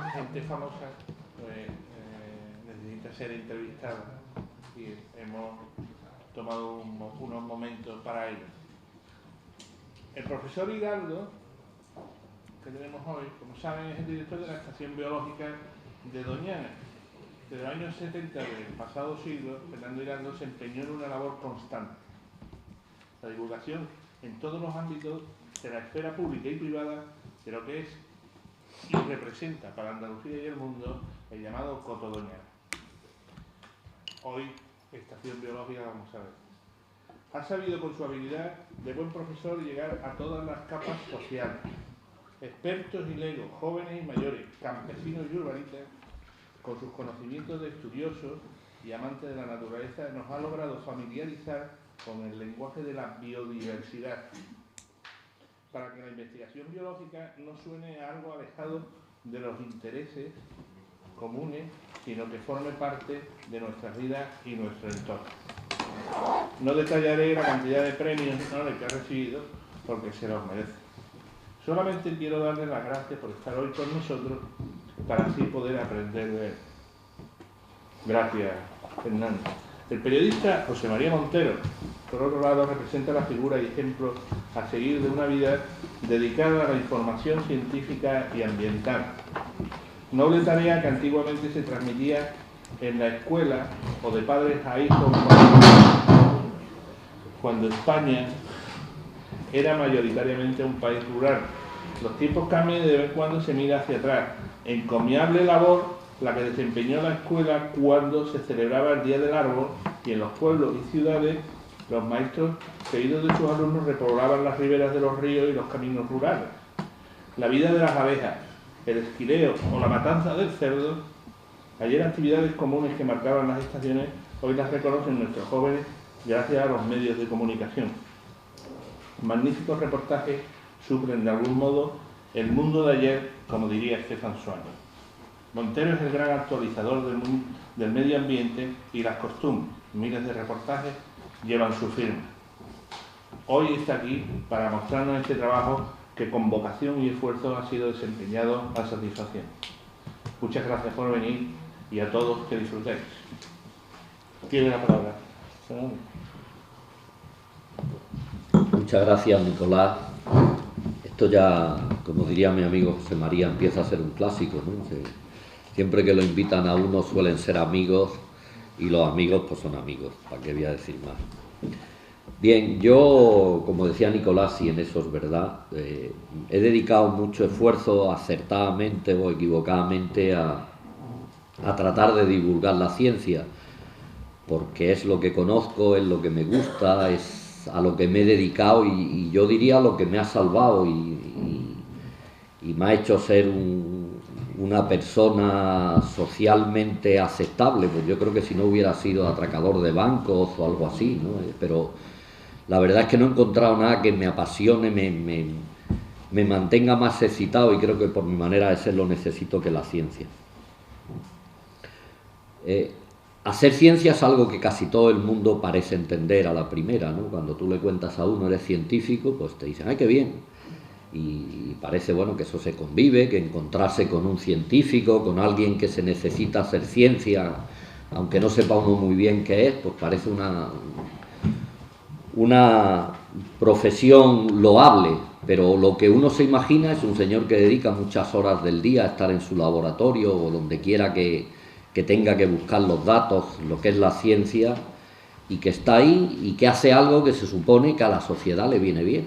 gente famosa necesita ser entrevistada y hemos tomado unos momentos para ello. El profesor Hidalgo, que tenemos hoy, como saben, es el director de la Estación Biológica de Doñana. Desde los años 70 del pasado siglo, Fernando Hidalgo se empeñó en una labor constante. La divulgación en todos los ámbitos de la esfera pública y privada de lo que es y representa para Andalucía y el mundo el llamado Coto Doñana. Hoy, Estación Biológica, vamos a ver. Ha sabido con su habilidad de buen profesor llegar a todas las capas sociales. Expertos y legos, jóvenes y mayores, campesinos y urbanistas, con sus conocimientos de estudiosos y amantes de la naturaleza, nos ha logrado familiarizar con el lenguaje de la biodiversidad, para que la investigación biológica no suene a algo alejado de los intereses comunes, sino que forme parte de nuestras vidas y nuestro entorno. No detallaré la cantidad de premios que ha recibido, porque se los merece. Solamente quiero darle las gracias por estar hoy con nosotros, para así poder aprender de él. Gracias, Fernando. El periodista José María Montero, por otro lado, representa la figura y ejemplo a seguir de una vida dedicada a la información científica y ambiental. Noble tarea que antiguamente se transmitía en la escuela o de padres a hijos cuando España era mayoritariamente un país rural. Los tiempos cambian y de vez en cuando se mira hacia atrás. Encomiable labor la que desempeñó la escuela cuando se celebraba el Día del Árbol y en los pueblos y ciudades los maestros, seguidos de sus alumnos, repoblaban las riberas de los ríos y los caminos rurales. La vida de las abejas, el esquileo o la matanza del cerdo, ayer actividades comunes que marcaban las estaciones, hoy las reconocen nuestros jóvenes gracias a los medios de comunicación. Magníficos reportajes suplen de algún modo el mundo de ayer, como diría Estefan Zweig. Montero es el gran actualizador del medio ambiente y las costumbres. Miles de reportajes llevan su firma. Hoy está aquí para mostrarnos este trabajo que con vocación y esfuerzo ha sido desempeñado a satisfacción. Muchas gracias por venir y a todos que disfrutéis. Tiene la palabra. Muchas gracias, Nicolás. Esto ya, como diría mi amigo José María, empieza a ser un clásico, ¿no? Siempre que lo invitan a uno suelen ser amigos y los amigos pues son amigos, ¿para qué voy a decir más? Bien, yo, como decía Nicolás, y en eso es verdad, he dedicado mucho esfuerzo, acertadamente o equivocadamente, a tratar de divulgar la ciencia, porque es lo que conozco, es lo que me gusta, es a lo que me he dedicado y yo diría lo que me ha salvado y me ha hecho ser una persona socialmente aceptable. Pues yo creo que si no hubiera sido atracador de bancos o algo así, ¿no? Pero la verdad es que no he encontrado nada que me apasione, me mantenga más excitado, y creo que por mi manera de ser lo necesito que la ciencia. Hacer ciencia es algo que casi todo el mundo parece entender a la primera, ¿no? Cuando tú le cuentas a uno, eres científico, pues te dicen, ¡ay, qué bien! Y parece, bueno, que eso se convive, que encontrarse con un científico, con alguien que se necesita hacer ciencia, aunque no sepa uno muy bien qué es, pues parece una profesión loable, pero lo que uno se imagina es un señor que dedica muchas horas del día a estar en su laboratorio o donde quiera que tenga que buscar los datos, lo que es la ciencia, y que está ahí y que hace algo que se supone que a la sociedad le viene bien.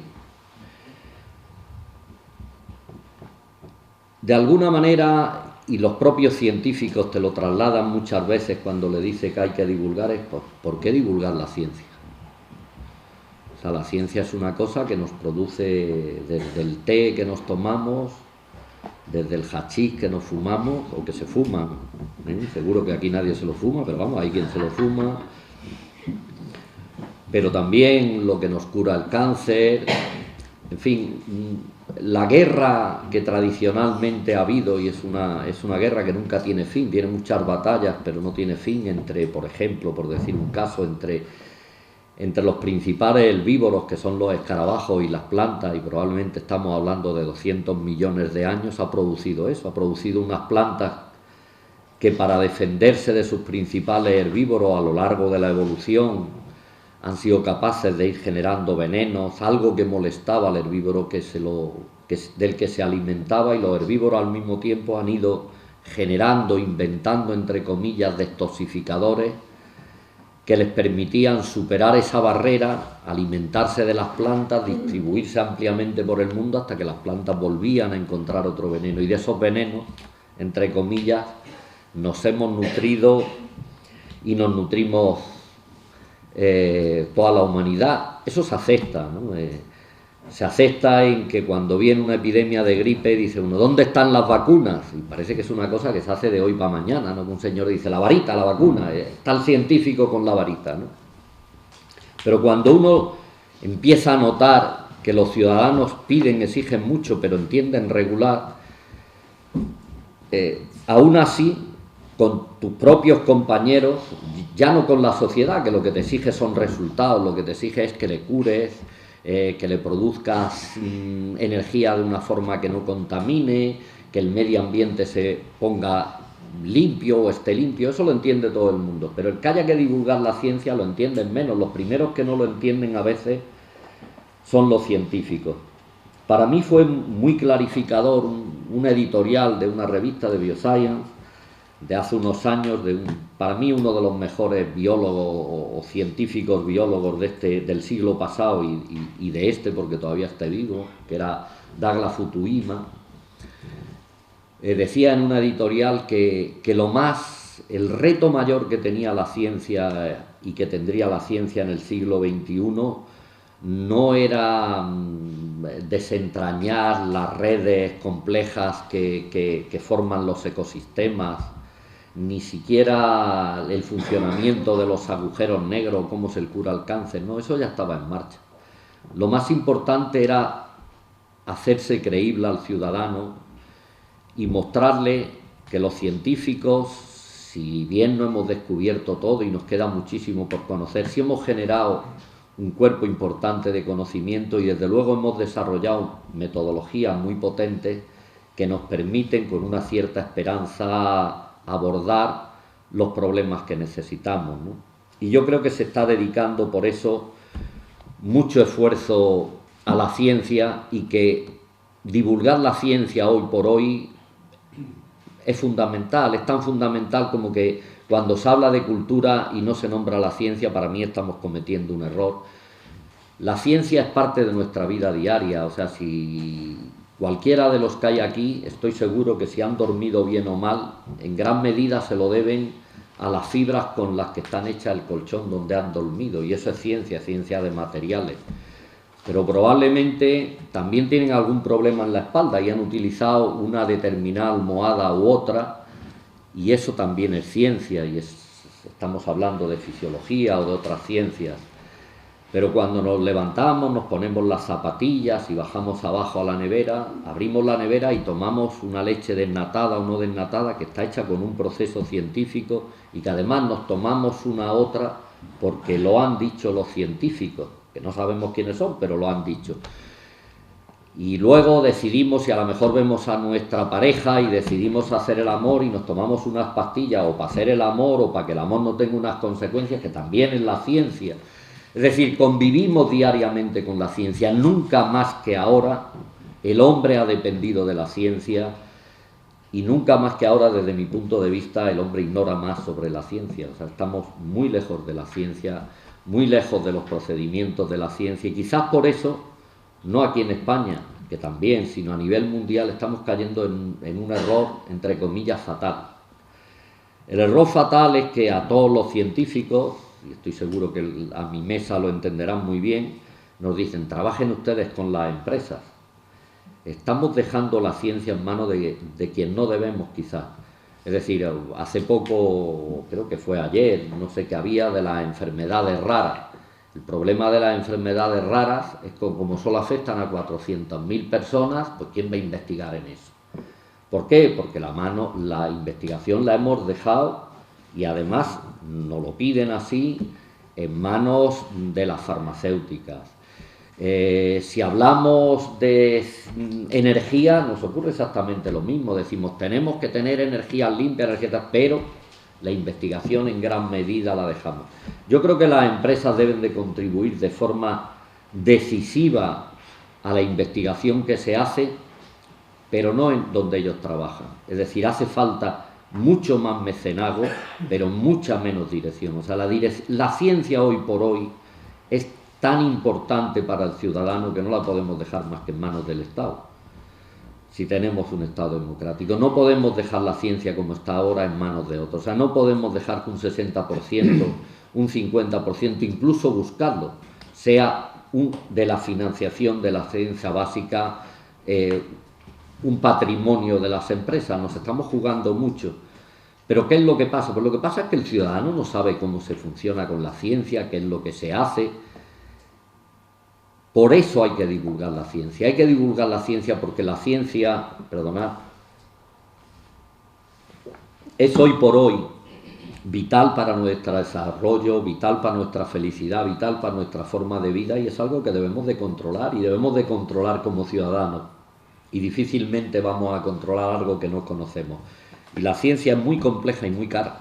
De alguna manera, y los propios científicos te lo trasladan muchas veces cuando le dice que hay que divulgar, es ¿por qué divulgar la ciencia? O sea, la ciencia es una cosa que nos produce desde el té que nos tomamos, desde el hachís que nos fumamos o que se fuma, seguro que aquí nadie se lo fuma, pero vamos, hay quien se lo fuma, pero también lo que nos cura el cáncer, en fin, la guerra que tradicionalmente ha habido, y es una guerra que nunca tiene fin, tiene muchas batallas, pero no tiene fin, entre, por ejemplo, por decir un caso, entre entre los principales herbívoros, que son los escarabajos y las plantas, y probablemente estamos hablando de 200 millones de años, ha producido eso, ha producido unas plantas que para defenderse de sus principales herbívoros a lo largo de la evolución han sido capaces de ir generando venenos, algo que molestaba al herbívoro del que se alimentaba, y los herbívoros al mismo tiempo han ido generando, inventando entre comillas detoxificadores que les permitían superar esa barrera, alimentarse de las plantas, distribuirse ampliamente por el mundo hasta que las plantas volvían a encontrar otro veneno, y de esos venenos, entre comillas, nos hemos nutrido y nos nutrimos toda la humanidad. Eso se acepta, ¿no? Se acepta en que cuando viene una epidemia de gripe dice uno, ¿dónde están las vacunas? Y parece que es una cosa que se hace de hoy para mañana, ¿no? Que un señor dice, la varita, la vacuna, está el científico con la varita, ¿no? Pero cuando uno empieza a notar que los ciudadanos piden, exigen mucho, pero entienden regular, aún así, con tus propios compañeros, ya no con la sociedad, que lo que te exige son resultados, lo que te exige es que le cures, que le produzcas energía de una forma que no contamine, que el medio ambiente se ponga limpio o esté limpio, eso lo entiende todo el mundo, pero el que haya que divulgar la ciencia lo entienden menos. Los primeros que no lo entienden a veces son los científicos. Para mí fue muy clarificador un editorial de una revista de Bioscience de hace unos años, para mí uno de los mejores biólogos o científicos biólogos del siglo pasado y de porque todavía está vivo, que era Douglas Futuyma. Decía en una editorial que el reto mayor que tenía la ciencia y que tendría la ciencia en el siglo XXI no era desentrañar las redes complejas que forman los ecosistemas, ni siquiera el funcionamiento de los agujeros negros, cómo se cura el cáncer, no, eso ya estaba en marcha. Lo más importante era hacerse creíble al ciudadano y mostrarle que los científicos, si bien no hemos descubierto todo y nos queda muchísimo por conocer, sí hemos generado un cuerpo importante de conocimiento y desde luego hemos desarrollado metodologías muy potentes que nos permiten con una cierta esperanza abordar los problemas que necesitamos, ¿no? Y yo creo que se está dedicando por eso mucho esfuerzo a la ciencia, y que divulgar la ciencia hoy por hoy es fundamental, es tan fundamental como que cuando se habla de cultura y no se nombra la ciencia, para mí estamos cometiendo un error. La ciencia es parte de nuestra vida diaria, o sea, si cualquiera de los que hay aquí, estoy seguro que si han dormido bien o mal, en gran medida se lo deben a las fibras con las que están hechas el colchón donde han dormido, y eso es ciencia de materiales. Pero probablemente también tienen algún problema en la espalda y han utilizado una determinada almohada u otra, y eso también es ciencia, y estamos hablando de fisiología o de otras ciencias. Pero cuando nos levantamos, nos ponemos las zapatillas y bajamos abajo a la nevera, abrimos la nevera y tomamos una leche desnatada o no desnatada que está hecha con un proceso científico, y que además nos tomamos una otra porque lo han dicho los científicos, que no sabemos quiénes son, pero lo han dicho. Y luego decidimos, si a lo mejor vemos a nuestra pareja y decidimos hacer el amor y nos tomamos unas pastillas o para hacer el amor o para que el amor no tenga unas consecuencias, que también es la ciencia. Es decir, convivimos diariamente con la ciencia. Nunca más que ahora el hombre ha dependido de la ciencia, y nunca más que ahora, desde mi punto de vista, el hombre ignora más sobre la ciencia. O sea, estamos muy lejos de la ciencia, muy lejos de los procedimientos de la ciencia, y quizás por eso, no aquí en España, que también, sino a nivel mundial, estamos cayendo en un error, entre comillas, fatal. El error fatal es que a todos los científicos, y estoy seguro que a mi mesa lo entenderán muy bien, nos dicen, trabajen ustedes con las empresas. Estamos dejando la ciencia en manos de quien no debemos, quizás. Es decir, hace poco, creo que fue ayer, no sé qué había de las enfermedades raras. El problema de las enfermedades raras es que como solo afectan a 400.000 personas, pues ¿quién va a investigar en eso? ¿Por qué? Porque la investigación la hemos dejado, y además nos lo piden así, en manos de las farmacéuticas. Si hablamos de energía, nos ocurre exactamente lo mismo. Decimos, tenemos que tener energías limpias, pero la investigación en gran medida la dejamos. Yo creo que las empresas deben de contribuir de forma decisiva a la investigación que se hace, pero no en donde ellos trabajan. Es decir, hace falta mucho más mecenazgo, pero mucha menos dirección. O sea, la ciencia hoy por hoy es tan importante para el ciudadano que no la podemos dejar más que en manos del Estado. Si tenemos un Estado democrático, no podemos dejar la ciencia como está ahora en manos de otros. O sea, no podemos dejar que un 60%, un 50%, incluso buscarlo, sea de la financiación de la ciencia básica, un patrimonio de las empresas. Nos estamos jugando mucho. Pero ¿qué es lo que pasa? Pues lo que pasa es que el ciudadano no sabe cómo se funciona con la ciencia, qué es lo que se hace. Por eso hay que divulgar la ciencia. Hay que divulgar la ciencia porque la ciencia, perdonad, es hoy por hoy vital para nuestro desarrollo, vital para nuestra felicidad, vital para nuestra forma de vida, y es algo que debemos de controlar, y debemos de controlar como ciudadanos. Y difícilmente vamos a controlar algo que no conocemos. Y la ciencia es muy compleja y muy cara.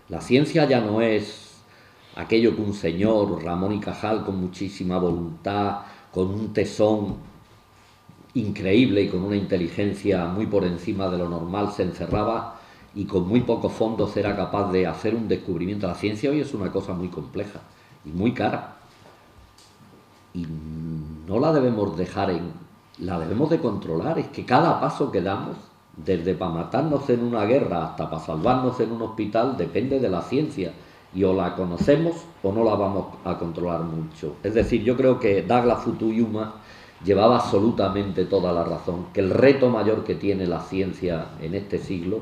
La ciencia ya no es aquello que un señor, Ramón y Cajal, con muchísima voluntad, con un tesón increíble y con una inteligencia muy por encima de lo normal, se encerraba y con muy pocos fondos era capaz de hacer un descubrimiento. La ciencia hoy es una cosa muy compleja y muy cara. Y no la debemos dejar la debemos de controlar. Es que cada paso que damos, desde para matarnos en una guerra hasta para salvarnos en un hospital, depende de la ciencia. Y o la conocemos o no la vamos a controlar mucho. Es decir, yo creo que Douglas Futuyma llevaba absolutamente toda la razón, que el reto mayor que tiene la ciencia en este siglo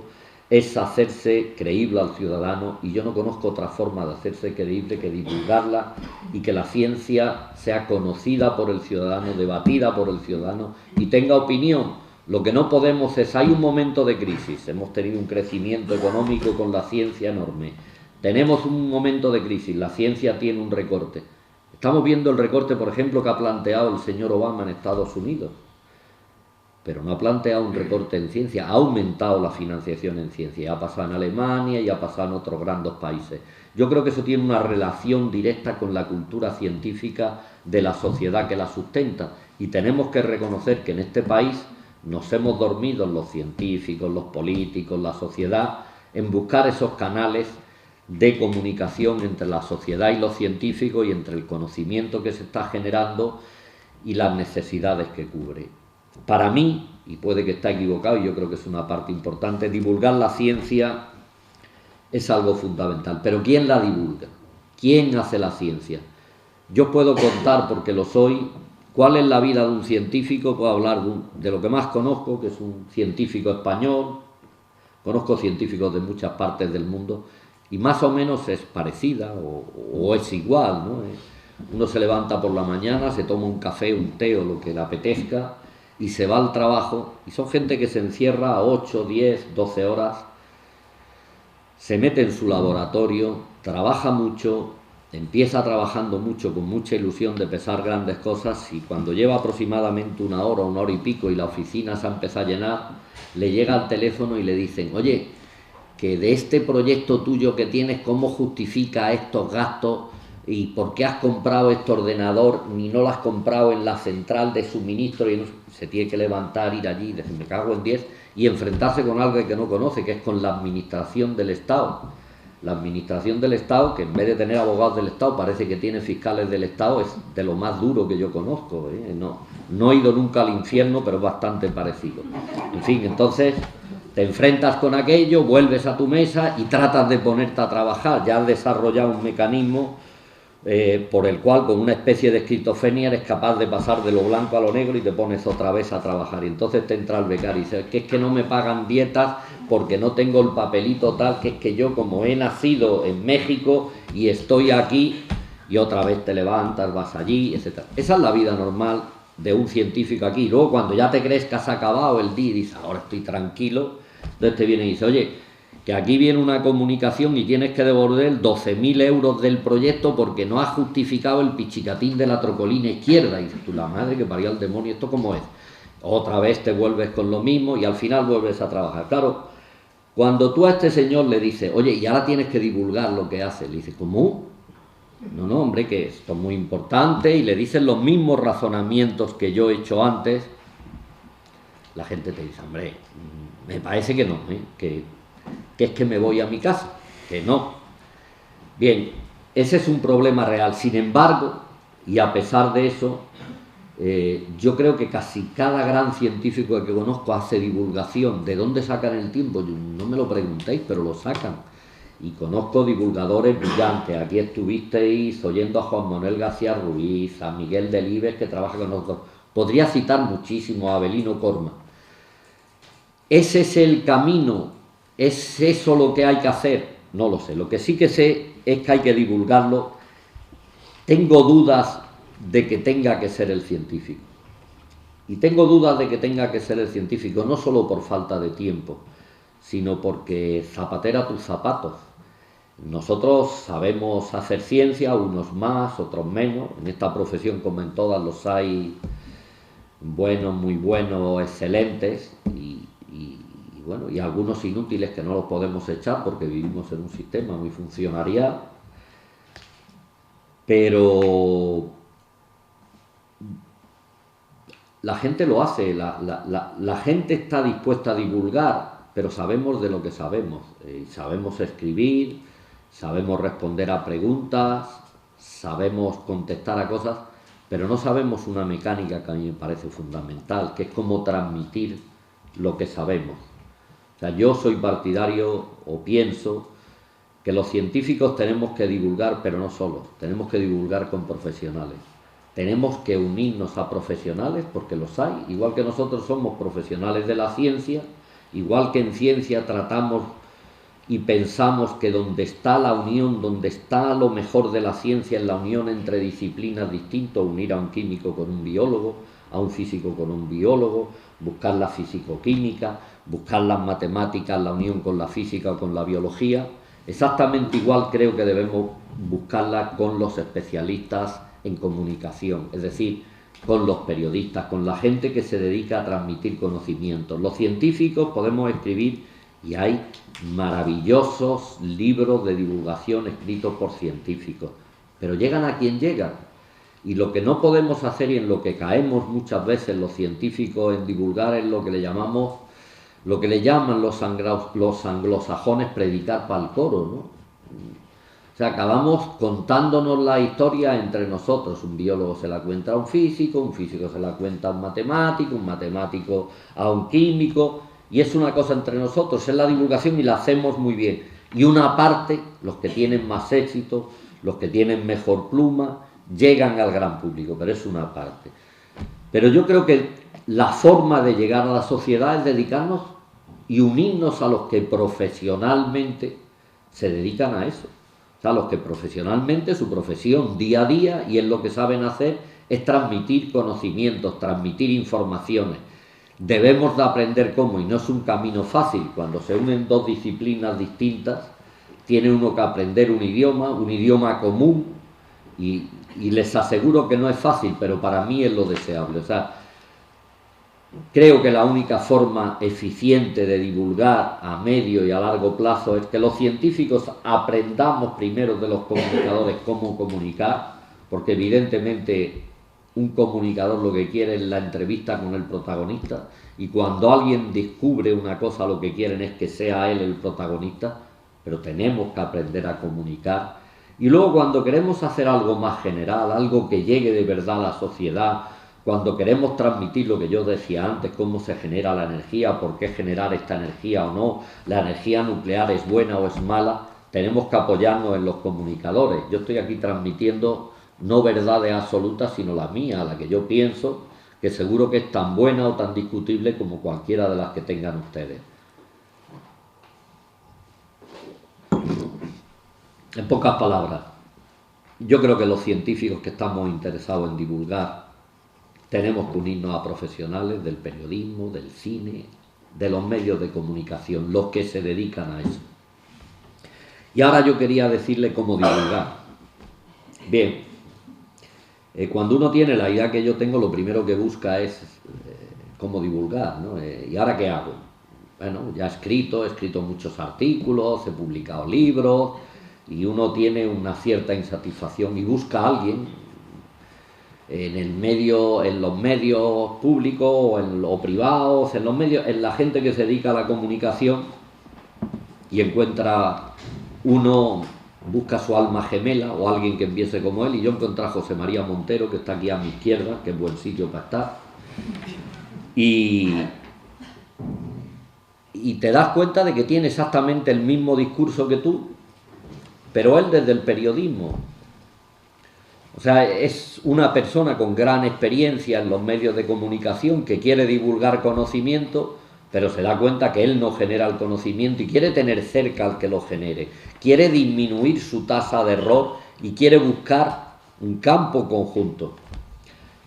es hacerse creíble al ciudadano, y yo no conozco otra forma de hacerse creíble que divulgarla y que la ciencia sea conocida por el ciudadano, debatida por el ciudadano y tenga opinión. Lo que no podemos es, hay un momento de crisis, hemos tenido un crecimiento económico con la ciencia enorme, tenemos un momento de crisis, la ciencia tiene un recorte. Estamos viendo el recorte, por ejemplo, que ha planteado el señor Obama en Estados Unidos, pero no ha planteado un recorte en ciencia, ha aumentado la financiación en ciencia, ya ha pasado en Alemania y ha pasado en otros grandes países. Yo creo que eso tiene una relación directa con la cultura científica de la sociedad que la sustenta, y tenemos que reconocer que en este país nos hemos dormido los científicos, los políticos, la sociedad, en buscar esos canales de comunicación entre la sociedad y los científicos, y entre el conocimiento que se está generando y las necesidades que cubre. Para mí, y puede que esté equivocado, y yo creo que es una parte importante, divulgar la ciencia es algo fundamental. Pero ¿quién la divulga? ¿Quién hace la ciencia? Yo puedo contar, porque lo soy, cuál es la vida de un científico. Puedo hablar de lo que más conozco, que es un científico español. Conozco científicos de muchas partes del mundo, y más o menos es parecida o es igual, ¿no? Uno se levanta por la mañana, se toma un café, un té o lo que le apetezca y se va al trabajo, y son gente que se encierra a 8, 10, 12 horas, se mete en su laboratorio, trabaja mucho, empieza trabajando mucho, con mucha ilusión de pensar grandes cosas, y cuando lleva aproximadamente una hora y pico y la oficina se ha empezado a llenar, le llega al teléfono y le dicen: oye, que de este proyecto tuyo que tienes, ¿cómo justifica estos gastos? ¿Y por qué has comprado este ordenador ni no lo has comprado en la central de suministro? Y no, se tiene que levantar, ir allí, decir, me cago en 10, y enfrentarse con algo que no conoce, que es con la administración del Estado. La administración del Estado, que en vez de tener abogados del Estado, parece que tiene fiscales del Estado, es de lo más duro que yo conozco, ¿eh? No he ido nunca al infierno, pero es bastante parecido. En fin, entonces te enfrentas con aquello, vuelves a tu mesa y tratas de ponerte a trabajar. Ya has desarrollado un mecanismo por el cual, con una especie de esquizofrenia, eres capaz de pasar de lo blanco a lo negro y te pones otra vez a trabajar. Y entonces te entra el becario y dice: que es que no me pagan dietas porque no tengo el papelito tal, que es que yo, como he nacido en México y estoy aquí, y otra vez te levantas, vas allí, etc. Esa es la vida normal de un científico aquí. Luego, cuando ya te crees que has acabado el día y dices: ahora estoy tranquilo, entonces te viene y dice: oye, que aquí viene una comunicación y tienes que devolver 12.000 euros del proyecto porque no has justificado el pichicatín de la trocolina izquierda. Y dices tú, la madre que parió al demonio, ¿esto cómo es? Otra vez te vuelves con lo mismo y al final vuelves a trabajar. Claro, cuando tú a este señor le dices, oye, y ahora tienes que divulgar lo que haces, le dices, ¿cómo? No, hombre, que esto es muy importante, y le dices los mismos razonamientos que yo he hecho antes. La gente te dice, hombre, me parece que no, que es que me voy a mi casa, que no. Bien, ese es un problema real. Sin embargo, y a pesar de eso, yo creo que casi cada gran científico que conozco hace divulgación. ¿De dónde sacan el tiempo? Yo, no me lo preguntéis, pero lo sacan. Y conozco divulgadores brillantes. Aquí estuvisteis oyendo a Juan Manuel García Ruiz, a Miguel Delibes, que trabaja con nosotros. Podría citar muchísimo a Avelino Corma. ¿Ese es el camino? ¿Es eso lo que hay que hacer? No lo sé. Lo que sí que sé es que hay que divulgarlo. Tengo dudas de que tenga que ser el científico. Y tengo dudas de que tenga que ser el científico, no solo por falta de tiempo, sino porque zapatera tus zapatos. Nosotros sabemos hacer ciencia, unos más, otros menos. En esta profesión, como en todas, los hay buenos, muy buenos, excelentes, y algunos inútiles que no los podemos echar porque vivimos en un sistema muy funcionarial. Pero la gente lo hace, la gente está dispuesta a divulgar, pero sabemos de lo que sabemos. Sabemos escribir, sabemos responder a preguntas, sabemos contestar a cosas, pero no sabemos una mecánica que a mí me parece fundamental, que es cómo transmitir lo que sabemos. O sea, yo soy partidario, o pienso, que los científicos tenemos que divulgar, pero no solos, tenemos que divulgar con profesionales. Tenemos que unirnos a profesionales, porque los hay, igual que nosotros somos profesionales de la ciencia, igual que en ciencia tratamos y pensamos que donde está la unión, donde está lo mejor de la ciencia, es la unión entre disciplinas distintas, unir a un químico con un biólogo, a un físico con un biólogo, buscar la físico-química, buscar las matemáticas, la unión con la física o con la biología. Exactamente igual creo que debemos buscarla con los especialistas en comunicación, es decir, con los periodistas, con la gente que se dedica a transmitir conocimientos. Los científicos podemos escribir, y hay maravillosos libros de divulgación escritos por científicos, pero llegan a quien llegan. Y lo que no podemos hacer, y en lo que caemos muchas veces los científicos en divulgar, es lo que le llamamos, lo que le llaman los anglosajones predicar para el coro, ¿no? O sea, acabamos contándonos la historia entre nosotros. Un biólogo se la cuenta a un físico se la cuenta a un matemático a un químico, y es una cosa entre nosotros, es la divulgación, y la hacemos muy bien. Y una parte, los que tienen más éxito, los que tienen mejor pluma, llegan al gran público, pero es una parte. Pero yo creo que la forma de llegar a la sociedad es dedicarnos y unirnos a los que profesionalmente se dedican a eso. O sea, los que profesionalmente, su profesión día a día, y es lo que saben hacer, es transmitir conocimientos, transmitir informaciones. Debemos de aprender cómo, y no es un camino fácil. Cuando se unen dos disciplinas distintas, tiene uno que aprender un idioma común, y les aseguro que no es fácil, pero para mí es lo deseable. O sea, creo que la única forma eficiente de divulgar a medio y a largo plazo es que los científicos aprendamos primero de los comunicadores cómo comunicar, porque evidentemente un comunicador lo que quiere es la entrevista con el protagonista, y cuando alguien descubre una cosa lo que quieren es que sea él el protagonista, pero tenemos que aprender a comunicar. Y luego, cuando queremos hacer algo más general, algo que llegue de verdad a la sociedad, cuando queremos transmitir lo que yo decía antes, cómo se genera la energía, por qué generar esta energía o no, la energía nuclear es buena o es mala, tenemos que apoyarnos en los comunicadores. Yo estoy aquí transmitiendo no verdades absolutas, sino la mía, la que yo pienso, que seguro que es tan buena o tan discutible como cualquiera de las que tengan ustedes. En pocas palabras, yo creo que los científicos que estamos interesados en divulgar tenemos que unirnos a profesionales del periodismo, del cine, de los medios de comunicación, los que se dedican a eso. Y ahora yo quería decirle cómo divulgar. Bien, cuando uno tiene la idea que yo tengo, lo primero que busca es cómo divulgar, ¿no? ¿Y ahora qué hago? Bueno, ya he escrito muchos artículos, he publicado libros, y uno tiene una cierta insatisfacción y busca a alguien en los medios públicos o privados, en los medios, en la gente que se dedica a la comunicación, y encuentra uno, busca su alma gemela o alguien que empiece como él, y yo encontré a José María Montero, que está aquí a mi izquierda, que es buen sitio para estar, y te das cuenta de que tiene exactamente el mismo discurso que tú, pero él desde el periodismo. O sea, es una persona con gran experiencia en los medios de comunicación que quiere divulgar conocimiento, pero se da cuenta que él no genera el conocimiento y quiere tener cerca al que lo genere. Quiere disminuir su tasa de error y quiere buscar un campo conjunto.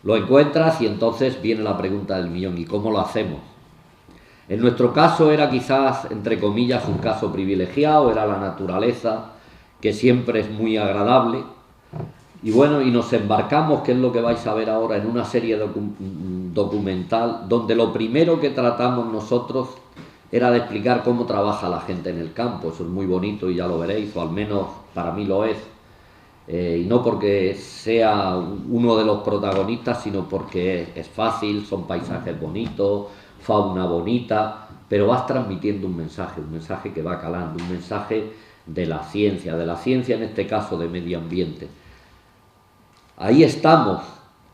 Lo encuentras y entonces viene la pregunta del millón: ¿y cómo lo hacemos? En nuestro caso era quizás, entre comillas, un caso privilegiado, era la naturaleza, que siempre es muy agradable. Y bueno, y nos embarcamos, que es lo que vais a ver ahora, en una serie documental, donde lo primero que tratamos nosotros era de explicar cómo trabaja la gente en el campo. Eso es muy bonito y ya lo veréis, o al menos para mí lo es. Y no porque sea uno de los protagonistas, sino porque es fácil, son paisajes bonitos, fauna bonita, pero vas transmitiendo un mensaje que va calando, un mensaje de la ciencia en este caso de medio ambiente. Ahí estamos,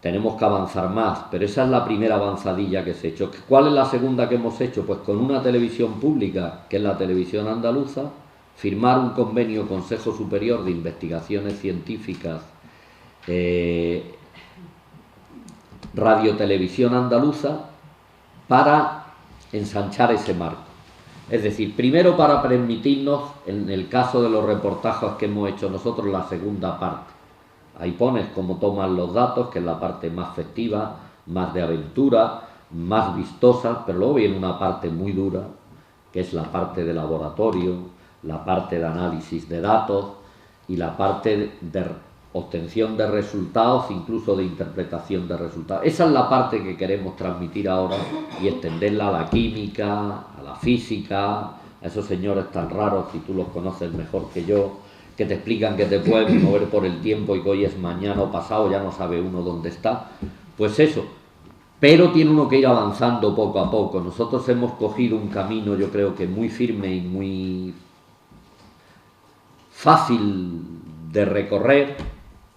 tenemos que avanzar más, pero esa es la primera avanzadilla que se ha hecho. ¿Cuál es la segunda que hemos hecho? Pues con una televisión pública, que es la televisión andaluza, firmar un convenio Consejo Superior de Investigaciones Científicas, Radio Televisión Andaluza, para ensanchar ese marco. Es decir, primero para permitirnos, en el caso de los reportajes que hemos hecho nosotros, la segunda parte. Ahí pones cómo toman los datos, que es la parte más festiva, más de aventura, más vistosa, pero luego viene una parte muy dura, que es la parte de laboratorio, la parte de análisis de datos y la parte de obtención de resultados, incluso de interpretación de resultados. Esa es la parte que queremos transmitir ahora y extenderla a la química, a la física, a esos señores tan raros, si tú los conoces mejor que yo, que te explican que te puedes mover por el tiempo y que hoy es mañana o pasado, ya no sabe uno dónde está. Pues eso, pero tiene uno que ir avanzando poco a poco. Nosotros hemos cogido un camino, yo creo que muy firme y muy fácil de recorrer,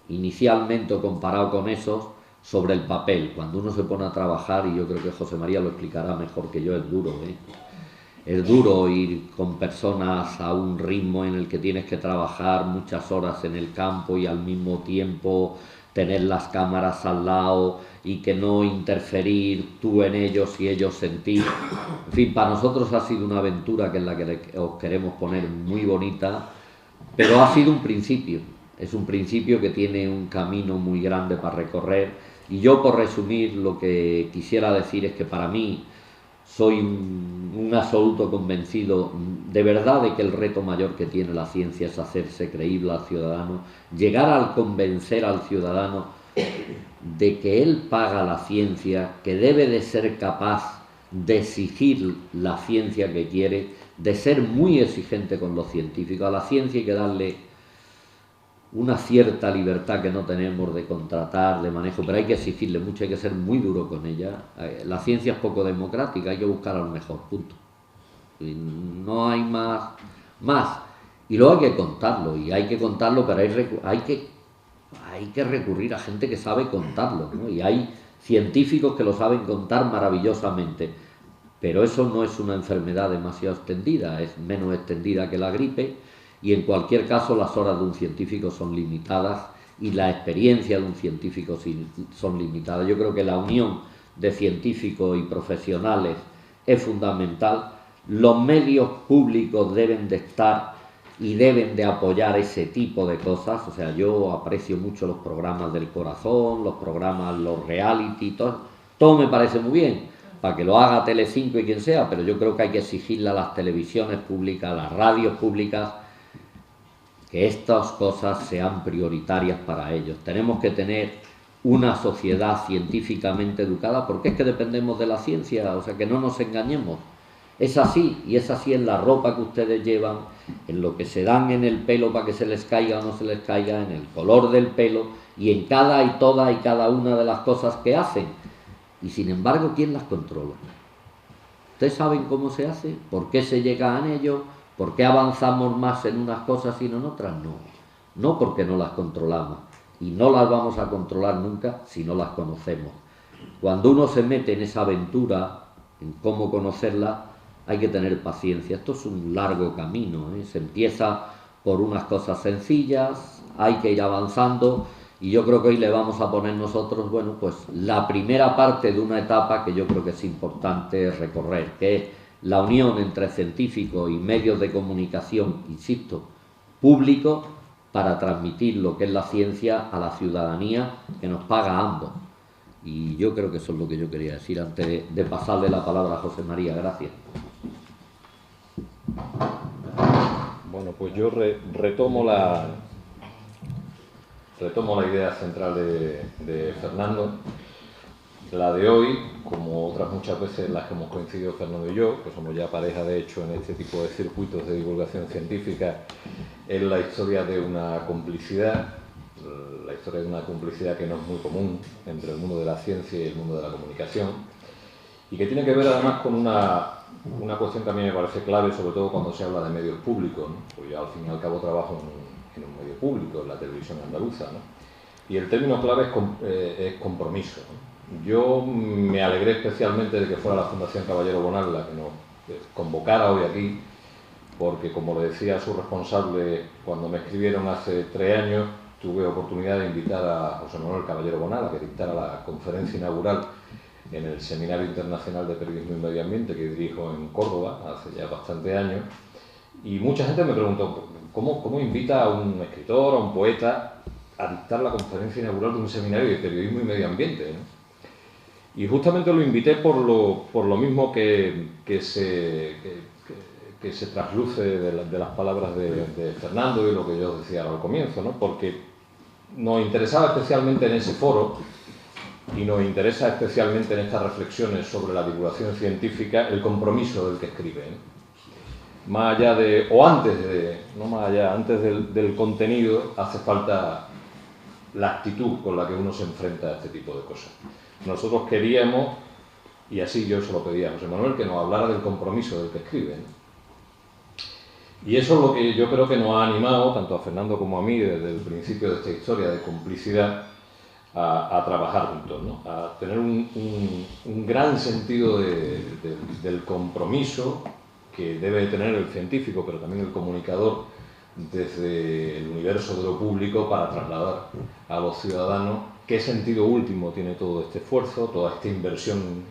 inicialmente comparado con esos, sobre el papel. Cuando uno se pone a trabajar, y yo creo que José María lo explicará mejor que yo, es duro, Es duro ir con personas a un ritmo en el que tienes que trabajar muchas horas en el campo y al mismo tiempo tener las cámaras al lado y que no interferir tú en ellos y ellos en ti. En fin, para nosotros ha sido una aventura que es la que os queremos poner muy bonita, pero ha sido un principio. Es un principio que tiene un camino muy grande para recorrer, y yo, por resumir, lo que quisiera decir es que para mí soy un absoluto convencido de verdad de que el reto mayor que tiene la ciencia es hacerse creíble al ciudadano, llegar al convencer al ciudadano de que él paga la ciencia, que debe de ser capaz de exigir la ciencia que quiere, de ser muy exigente con los científicos. A la ciencia hay que darle una cierta libertad que no tenemos de contratar, de manejo, pero hay que exigirle mucho, hay que ser muy duro con ella. La ciencia es poco democrática, hay que buscar al mejor, punto. Y no hay más. Y luego hay que contarlo, pero hay que recurrir a gente que sabe contarlo, ¿no? Y hay científicos que lo saben contar maravillosamente, pero eso no es una enfermedad demasiado extendida, es menos extendida que la gripe. Y en cualquier caso las horas de un científico son limitadas y la experiencia de un científico son limitadas. Yo creo que la unión de científicos y profesionales es fundamental. Los medios públicos deben de estar y deben de apoyar ese tipo de cosas. O sea, yo aprecio mucho los programas del corazón, los reality, todo me parece muy bien, para que lo haga Telecinco y quien sea, pero yo creo que hay que exigirle a las televisiones públicas, a las radios públicas, que estas cosas sean prioritarias para ellos. Tenemos que tener una sociedad científicamente educada, porque es que dependemos de la ciencia, o sea, que no nos engañemos. Es así, y es así en la ropa que ustedes llevan, en lo que se dan en el pelo para que se les caiga o no se les caiga, en el color del pelo, y en cada y toda y cada una de las cosas que hacen. Y sin embargo, ¿quién las controla? ¿Ustedes saben cómo se hace? ¿Por qué se llega a ello? ¿Por qué avanzamos más en unas cosas y no en otras? No, no porque no las controlamos. Y no las vamos a controlar nunca si no las conocemos. Cuando uno se mete en esa aventura, en cómo conocerla, hay que tener paciencia. Esto es un largo camino, ¿eh? Se empieza por unas cosas sencillas, hay que ir avanzando, y yo creo que hoy le vamos a poner nosotros, bueno, pues la primera parte de una etapa que yo creo que es importante recorrer, que es la unión entre científicos y medios de comunicación, insisto, públicos, para transmitir lo que es la ciencia a la ciudadanía que nos paga a ambos. Y yo creo que eso es lo que yo quería decir antes de pasarle la palabra a José María. Gracias. Bueno, pues yo retomo la idea central de Fernando. La de hoy, como otras muchas veces las que hemos coincidido Fernando y yo, que somos ya pareja de hecho en este tipo de circuitos de divulgación científica, es la historia de una complicidad, que no es muy común entre el mundo de la ciencia y el mundo de la comunicación, y que tiene que ver además con una cuestión que a mí me parece clave, sobre todo cuando se habla de medios públicos, ¿no? Pues yo al fin y al cabo trabajo en un medio público, en la televisión andaluza, ¿no? Y el término clave es compromiso, ¿no? Yo me alegré especialmente de que fuera la Fundación Caballero Bonal la que nos convocara hoy aquí, porque como le decía a su responsable cuando me escribieron hace 3 años, tuve oportunidad de invitar a José Manuel Caballero Bonal a que dictara la conferencia inaugural en el Seminario Internacional de Periodismo y Medio Ambiente que dirijo en Córdoba hace ya bastantes años, y mucha gente me preguntó ¿cómo invita a un escritor, a un poeta a dictar la conferencia inaugural de un seminario de periodismo y medio ambiente, ¿no? Y justamente lo invité por lo mismo que se trasluce de las palabras de Fernando y lo que yo decía al comienzo, ¿no? Porque nos interesaba especialmente en ese foro y nos interesa especialmente en estas reflexiones sobre la divulgación científica el compromiso del que escribe, ¿eh? Más allá de, o antes de, no más allá, antes del contenido, hace falta la actitud con la que uno se enfrenta a este tipo de cosas. Nosotros queríamos, y así yo se lo pedía a José Manuel, que nos hablara del compromiso del que escribe, ¿no? Y eso es lo que yo creo que nos ha animado, tanto a Fernando como a mí, desde el principio de esta historia de complicidad, a trabajar juntos, ¿no? A tener un gran sentido del compromiso que debe tener el científico, pero también el comunicador, desde el universo de lo público para trasladar a los ciudadanos qué sentido último tiene todo este esfuerzo, toda esta inversión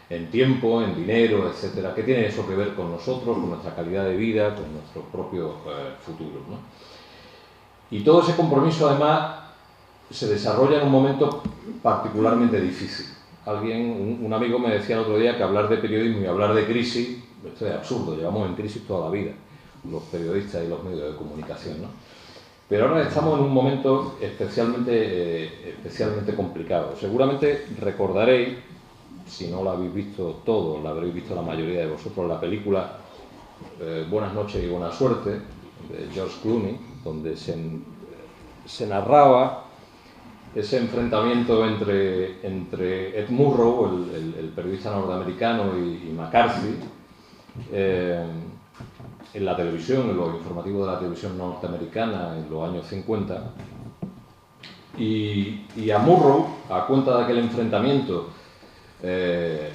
en tiempo, en dinero, etcétera. ¿Qué tiene eso que ver con nosotros, con nuestra calidad de vida, con nuestros propios futuros, ¿no? Y todo ese compromiso, además, se desarrolla en un momento particularmente difícil. Un amigo me decía el otro día que hablar de periodismo y hablar de crisis, esto es absurdo, llevamos en crisis toda la vida, los periodistas y los medios de comunicación, ¿no? Pero ahora estamos en un momento especialmente complicado. Seguramente recordaréis, si no lo habéis visto todo, la habréis visto la mayoría de vosotros, la película Buenas noches y buena suerte, de George Clooney, donde se narraba ese enfrentamiento entre Ed Murrow, el periodista norteamericano, y McCarthy, en la televisión, en los informativos de la televisión norteamericana en los años 50. Y a Murrow, a cuenta de aquel enfrentamiento, que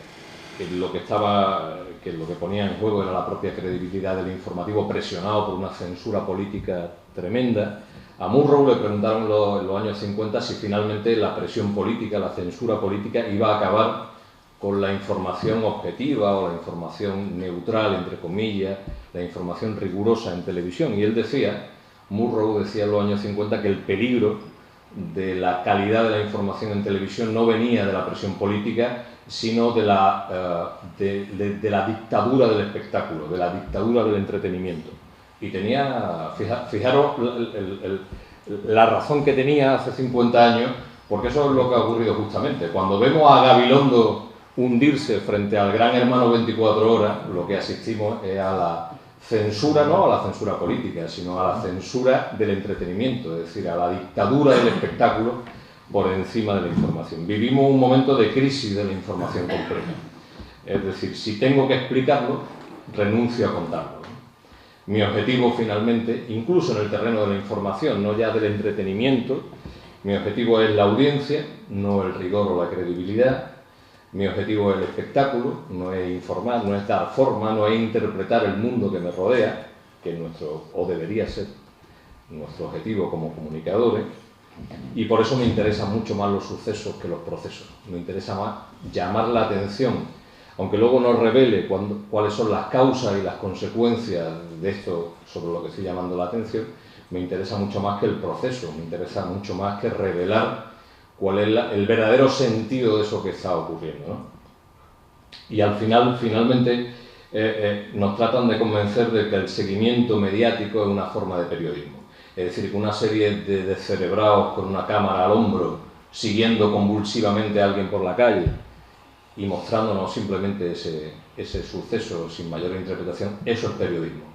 lo que ponía en juego era la propia credibilidad del informativo, presionado por una censura política tremenda, a Murrow le preguntaron en los años 50 si finalmente la presión política, la censura política, iba a acabar con la información objetiva o la información neutral, entre comillas, la información rigurosa en televisión. Y él decía, Murrow decía en los años 50, que el peligro de la calidad de la información en televisión no venía de la presión política, sino de la dictadura del espectáculo, de la dictadura del entretenimiento. Y tenía, fijaros la razón que tenía hace 50 años, porque eso es lo que ha ocurrido justamente. Cuando vemos a Gabilondo hundirse frente al gran hermano 24 horas, lo que asistimos es a la censura, no a la censura política, sino a la censura del entretenimiento, es decir, a la dictadura del espectáculo por encima de la información. Vivimos un momento de crisis de la información completa. Es decir, si tengo que explicarlo, renuncio a contarlo. Mi objetivo finalmente, incluso en el terreno de la información, no ya del entretenimiento, mi objetivo es la audiencia, no el rigor o la credibilidad. Mi objetivo es el espectáculo, no es informar, no es dar forma, no es interpretar el mundo que me rodea, que es nuestro, o debería ser, nuestro objetivo como comunicadores. Y por eso me interesan mucho más los sucesos que los procesos. Me interesa más llamar la atención, aunque luego nos revele cuáles son las causas y las consecuencias de esto sobre lo que estoy llamando la atención. Me interesa mucho más que el proceso, me interesa mucho más que revelar cuál es el verdadero sentido de eso que está ocurriendo, ¿no? Y al final, finalmente, nos tratan de convencer de que el seguimiento mediático es una forma de periodismo. Es decir, que una serie de descerebrados con una cámara al hombro, siguiendo convulsivamente a alguien por la calle y mostrándonos simplemente ese suceso sin mayor interpretación, eso es periodismo.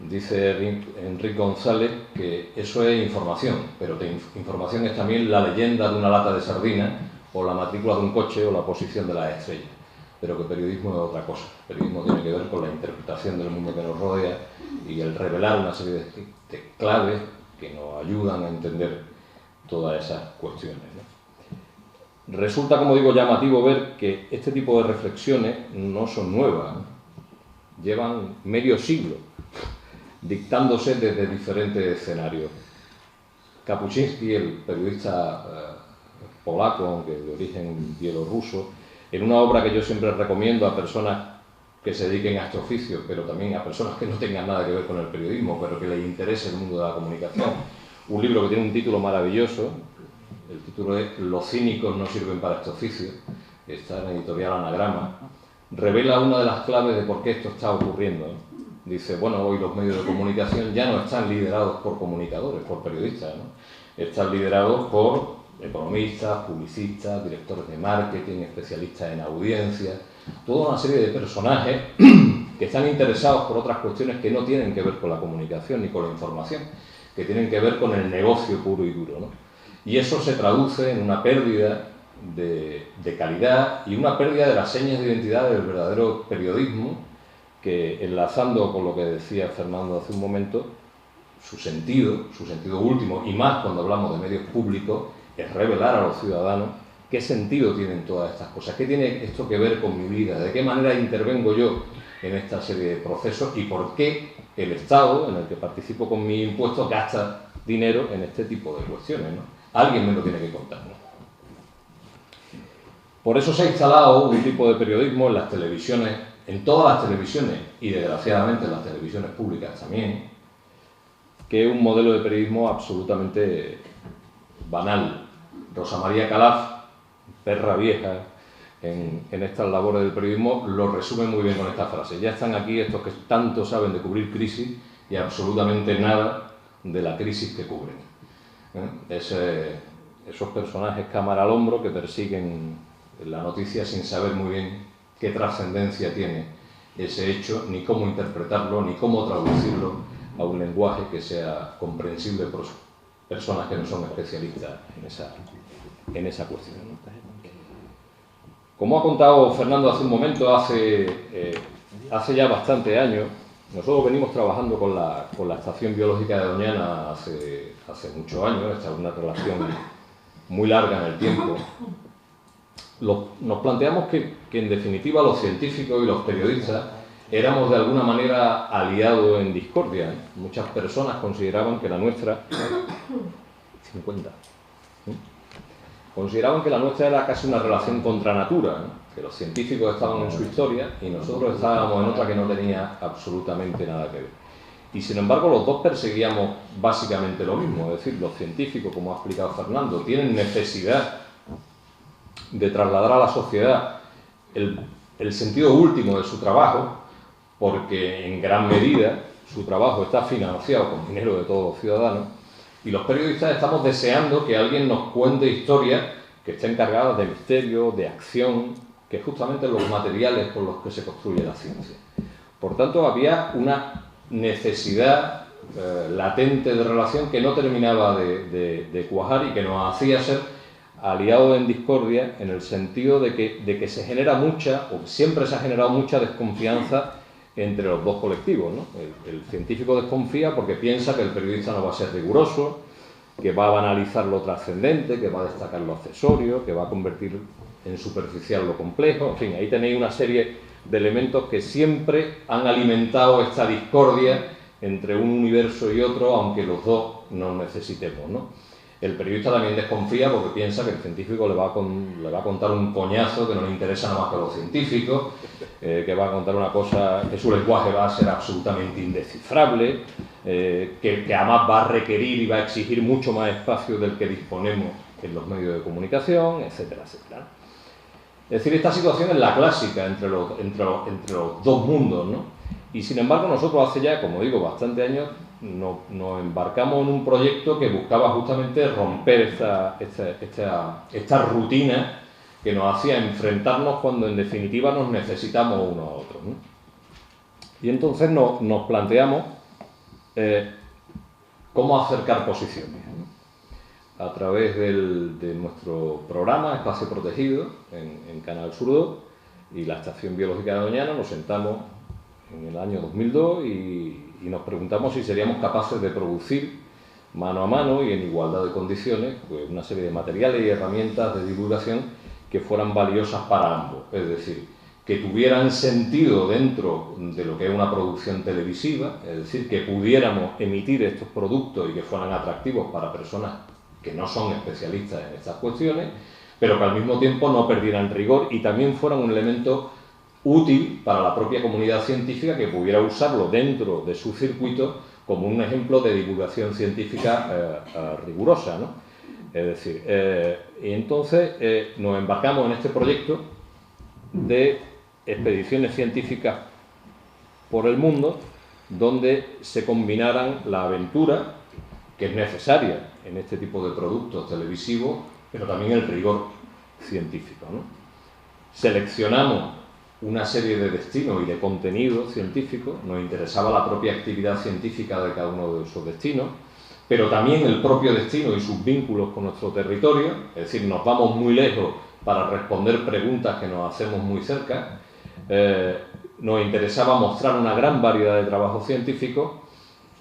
Dice Enrique González que eso es información, pero información es también la leyenda de una lata de sardinas, o la matrícula de un coche, o la posición de las estrellas. Pero que periodismo es otra cosa. Periodismo tiene que ver con la interpretación del mundo que nos rodea y el revelar una serie de claves que nos ayudan a entender todas esas cuestiones, ¿no? Resulta, como digo, llamativo ver que este tipo de reflexiones no son nuevas, ¿no? Llevan medio siglo dictándose desde diferentes escenarios. Kapuczynski, el periodista polaco, aunque de origen bielorruso, en una obra que yo siempre recomiendo a personas que se dediquen a este oficio, pero también a personas que no tengan nada que ver con el periodismo, pero que les interese el mundo de la comunicación, un libro que tiene un título maravilloso, el título es Los cínicos no sirven para este oficio, está en editorial Anagrama, revela una de las claves de por qué esto está ocurriendo, ¿no? Dice, bueno, hoy los medios de comunicación ya no están liderados por comunicadores, por periodistas, ¿no? Están liderados por economistas, publicistas, directores de marketing, especialistas en audiencia, toda una serie de personajes que están interesados por otras cuestiones que no tienen que ver con la comunicación ni con la información, que tienen que ver con el negocio puro y duro, ¿no? Y eso se traduce en una pérdida de calidad y una pérdida de las señas de identidad del verdadero periodismo, que, enlazando con lo que decía Fernando hace un momento, su sentido último, y más cuando hablamos de medios públicos, es revelar a los ciudadanos qué sentido tienen todas estas cosas, qué tiene esto que ver con mi vida, de qué manera intervengo yo en esta serie de procesos y por qué el Estado, en el que participo con mis impuestos, gasta dinero en este tipo de cuestiones, ¿no? Alguien me lo tiene que contar, ¿no? Por eso se ha instalado un tipo de periodismo en las televisiones, en todas las televisiones y desgraciadamente en las televisiones públicas también, que es un modelo de periodismo absolutamente banal. Rosa María Calaf, perra vieja en estas labores del periodismo, lo resume muy bien con esta frase: ya están aquí estos que tanto saben de cubrir crisis y absolutamente nada de la crisis que cubren. Esos personajes cámara al hombro que persiguen la noticia sin saber muy bien qué trascendencia tiene ese hecho, ni cómo interpretarlo, ni cómo traducirlo a un lenguaje que sea comprensible por personas que no son especialistas en esa cuestión, ¿no? Como ha contado Fernando hace un momento, hace ya bastantes años, nosotros venimos trabajando con la Estación Biológica de Doñana hace muchos años, esta es una relación muy larga en el tiempo. Nos planteamos que en definitiva los científicos y los periodistas éramos de alguna manera aliados en discordia, ¿eh? Muchas personas consideraban que la nuestra... 50. Consideraban que la nuestra era casi una relación contra natura, ¿no? Que los científicos estaban en su historia y nosotros estábamos en otra que no tenía absolutamente nada que ver. Y sin embargo los dos perseguíamos básicamente lo mismo, es decir, los científicos, como ha explicado Fernando, tienen necesidad de trasladar a la sociedad el sentido último de su trabajo, porque en gran medida su trabajo está financiado con dinero de todos los ciudadanos, y los periodistas estamos deseando que alguien nos cuente historias que estén cargadas de misterio, de acción, que es justamente los materiales con los que se construye la ciencia. Por tanto, había una necesidad latente de relación que no terminaba de cuajar y que nos hacía ser aliados en discordia, en el sentido de que se genera mucha, o siempre se ha generado mucha desconfianza entre los dos colectivos, ¿no? El científico desconfía porque piensa que el periodista no va a ser riguroso, que va a banalizar lo trascendente, que va a destacar lo accesorio, que va a convertir en superficial lo complejo. En fin, ahí tenéis una serie de elementos que siempre han alimentado esta discordia entre un universo y otro, aunque los dos nos necesitemos, ¿no? El periodista también desconfía porque piensa que el científico le va a contar un coñazo que no le interesa nada más que a los científicos, que va a contar una cosa, que su lenguaje va a ser absolutamente indescifrable, que además va a requerir y va a exigir mucho más espacio del que disponemos en los medios de comunicación, etcétera, etcétera. Es decir, esta situación es la clásica entre los dos mundos, ¿no? Y sin embargo nosotros hace ya, como digo, bastantes años nos embarcamos en un proyecto que buscaba justamente romper esta rutina que nos hacía enfrentarnos cuando en definitiva nos necesitamos unos a otros, ¿no? Y entonces nos planteamos cómo acercar posiciones, ¿no? A través de nuestro programa Espacio Protegido en Canal Sur 2 y la Estación Biológica de Doñana nos sentamos en el año 2002 y nos preguntamos si seríamos capaces de producir mano a mano y en igualdad de condiciones pues, una serie de materiales y herramientas de divulgación que fueran valiosas para ambos, es decir, que tuvieran sentido dentro de lo que es una producción televisiva, es decir, que pudiéramos emitir estos productos y que fueran atractivos para personas que no son especialistas en estas cuestiones, pero que al mismo tiempo no perdieran rigor y también fueran un elemento útil para la propia comunidad científica que pudiera usarlo dentro de su circuito como un ejemplo de divulgación científica rigurosa, ¿no? Es decir, y entonces nos embarcamos en este proyecto de expediciones científicas por el mundo donde se combinaran la aventura, que es necesaria en este tipo de productos televisivos, pero también el rigor científico, ¿no? Seleccionamos una serie de destinos y de contenidos científicos, nos interesaba la propia actividad científica de cada uno de esos destinos, pero también el propio destino y sus vínculos con nuestro territorio, es decir, nos vamos muy lejos para responder preguntas que nos hacemos muy cerca, nos interesaba mostrar una gran variedad de trabajos científicos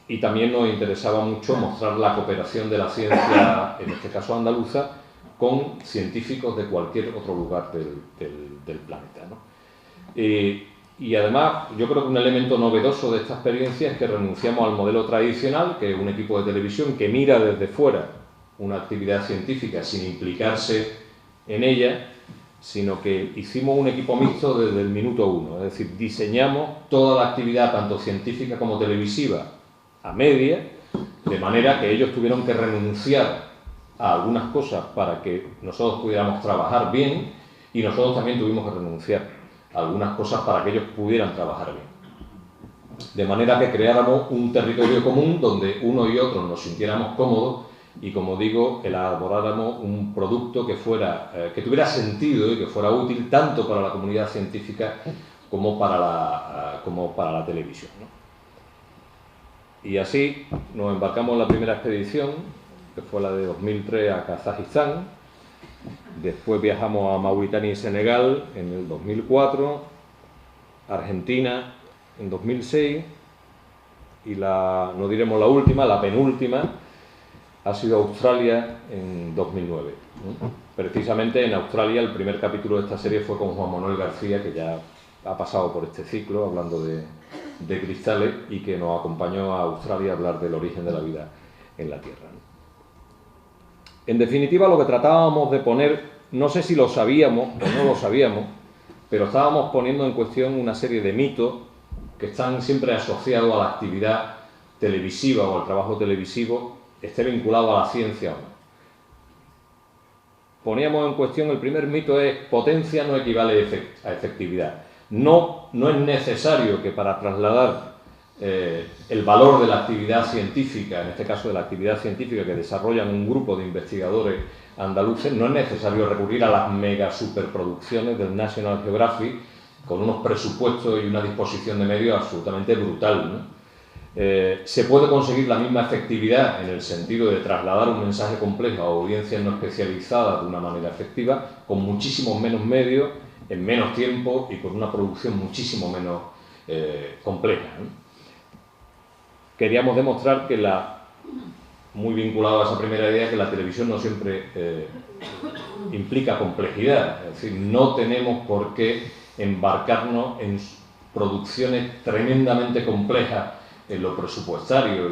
y también nos interesaba mucho mostrar la cooperación de la ciencia, en este caso andaluza, con científicos de cualquier otro lugar del planeta, ¿no? Y además, yo creo que un elemento novedoso de esta experiencia es que renunciamos al modelo tradicional, que es un equipo de televisión que mira desde fuera una actividad científica sin implicarse en ella, sino que hicimos un equipo mixto desde el minuto uno, es decir, diseñamos toda la actividad, tanto científica como televisiva, a media, de manera que ellos tuvieron que renunciar a algunas cosas para que nosotros pudiéramos trabajar bien y nosotros también tuvimos que renunciar algunas cosas para que ellos pudieran trabajar bien. De manera que creáramos un territorio común donde uno y otro nos sintiéramos cómodos y, como digo, elaboráramos un producto que tuviera sentido y que fuera útil tanto para la comunidad científica como para la televisión, ¿no? Y así nos embarcamos en la primera expedición, que fue la de 2003 a Kazajistán. Después viajamos a Mauritania y Senegal en el 2004, Argentina en 2006 y no diremos la última, la penúltima, ha sido Australia en 2009. Precisamente en Australia el primer capítulo de esta serie fue con Juan Manuel García, que ya ha pasado por este ciclo hablando de cristales y que nos acompañó a Australia a hablar del origen de la vida en la Tierra. En definitiva, lo que tratábamos de poner, no sé si lo sabíamos o no lo sabíamos, pero estábamos poniendo en cuestión una serie de mitos que están siempre asociados a la actividad televisiva o al trabajo televisivo, esté vinculado a la ciencia o no. Poníamos en cuestión, el primer mito es: potencia no equivale a efectividad. No es necesario que para trasladar el valor de la actividad científica, en este caso de la actividad científica que desarrollan un grupo de investigadores andaluces, no es necesario recurrir a las mega superproducciones del National Geographic con unos presupuestos y una disposición de medios absolutamente brutal, ¿no? Se puede conseguir la misma efectividad en el sentido de trasladar un mensaje complejo a audiencias no especializadas de una manera efectiva, con muchísimos menos medios, en menos tiempo y con una producción muchísimo menos compleja, ¿no? Queríamos demostrar que muy vinculado a esa primera idea, que la televisión no siempre implica complejidad, es decir, no tenemos por qué embarcarnos en producciones tremendamente complejas en lo presupuestario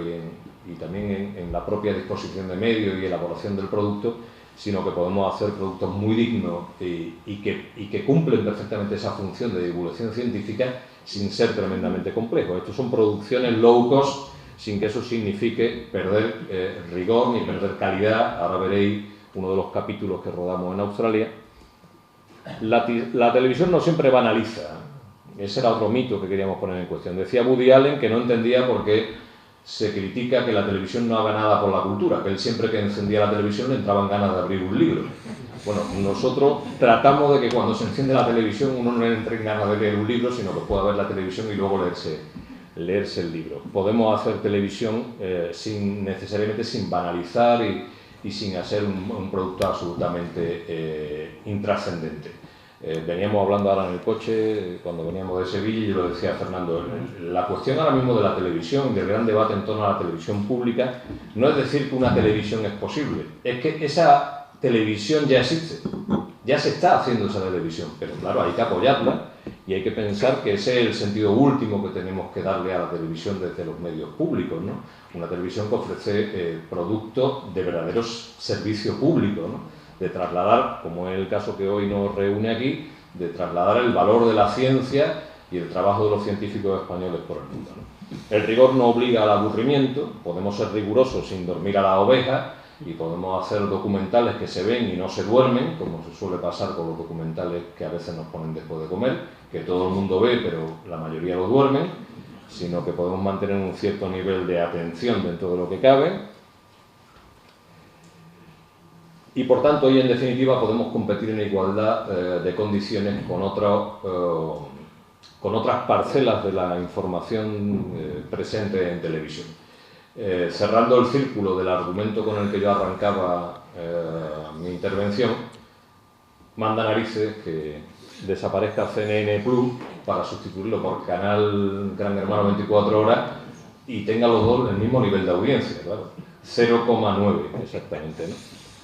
y también en la propia disposición de medios y elaboración del producto, sino que podemos hacer productos muy dignos y que cumplen perfectamente esa función de divulgación científica sin ser tremendamente complejos. Estos son producciones low cost, sin que eso signifique perder rigor ni perder calidad. Ahora veréis uno de los capítulos que rodamos en Australia. La televisión no siempre banaliza. Ese era otro mito que queríamos poner en cuestión. Decía Woody Allen que no entendía por qué se critica que la televisión no haga nada por la cultura, que él siempre que encendía la televisión le entraban ganas de abrir un libro. Bueno, nosotros tratamos de que cuando se enciende la televisión uno no le entre ganas de leer un libro, sino que pueda ver la televisión y luego leerse el libro. Podemos hacer televisión necesariamente sin banalizar y sin hacer un producto absolutamente intrascendente. Veníamos hablando ahora en el coche, cuando veníamos de Sevilla, y yo lo decía a Fernando, la cuestión ahora mismo de la televisión, del gran debate en torno a la televisión pública, no es decir que una televisión es posible, es que esa televisión ya existe, ya se está haciendo esa televisión, pero claro, hay que apoyarla y hay que pensar que ese es el sentido último que tenemos que darle a la televisión desde los medios públicos, ¿no? Una televisión que ofrece productos de verdaderos servicio público, ¿no? De trasladar, como es el caso que hoy nos reúne aquí, de trasladar el valor de la ciencia y el trabajo de los científicos españoles por el mundo, ¿no? El rigor no obliga al aburrimiento, podemos ser rigurosos sin dormir a la oveja y podemos hacer documentales que se ven y no se duermen, como se suele pasar con los documentales que a veces nos ponen después de comer, que todo el mundo ve pero la mayoría lo duermen, sino que podemos mantener un cierto nivel de atención dentro de lo que cabe. Y por tanto, hoy en definitiva podemos competir en igualdad de condiciones con otras parcelas de la información presente en televisión. Cerrando el círculo del argumento con el que yo arrancaba mi intervención, manda narices que desaparezca CNN Plus para sustituirlo por Canal Gran Hermano 24 horas y tenga los dos el mismo nivel de audiencia, claro, 0,9 exactamente, ¿no?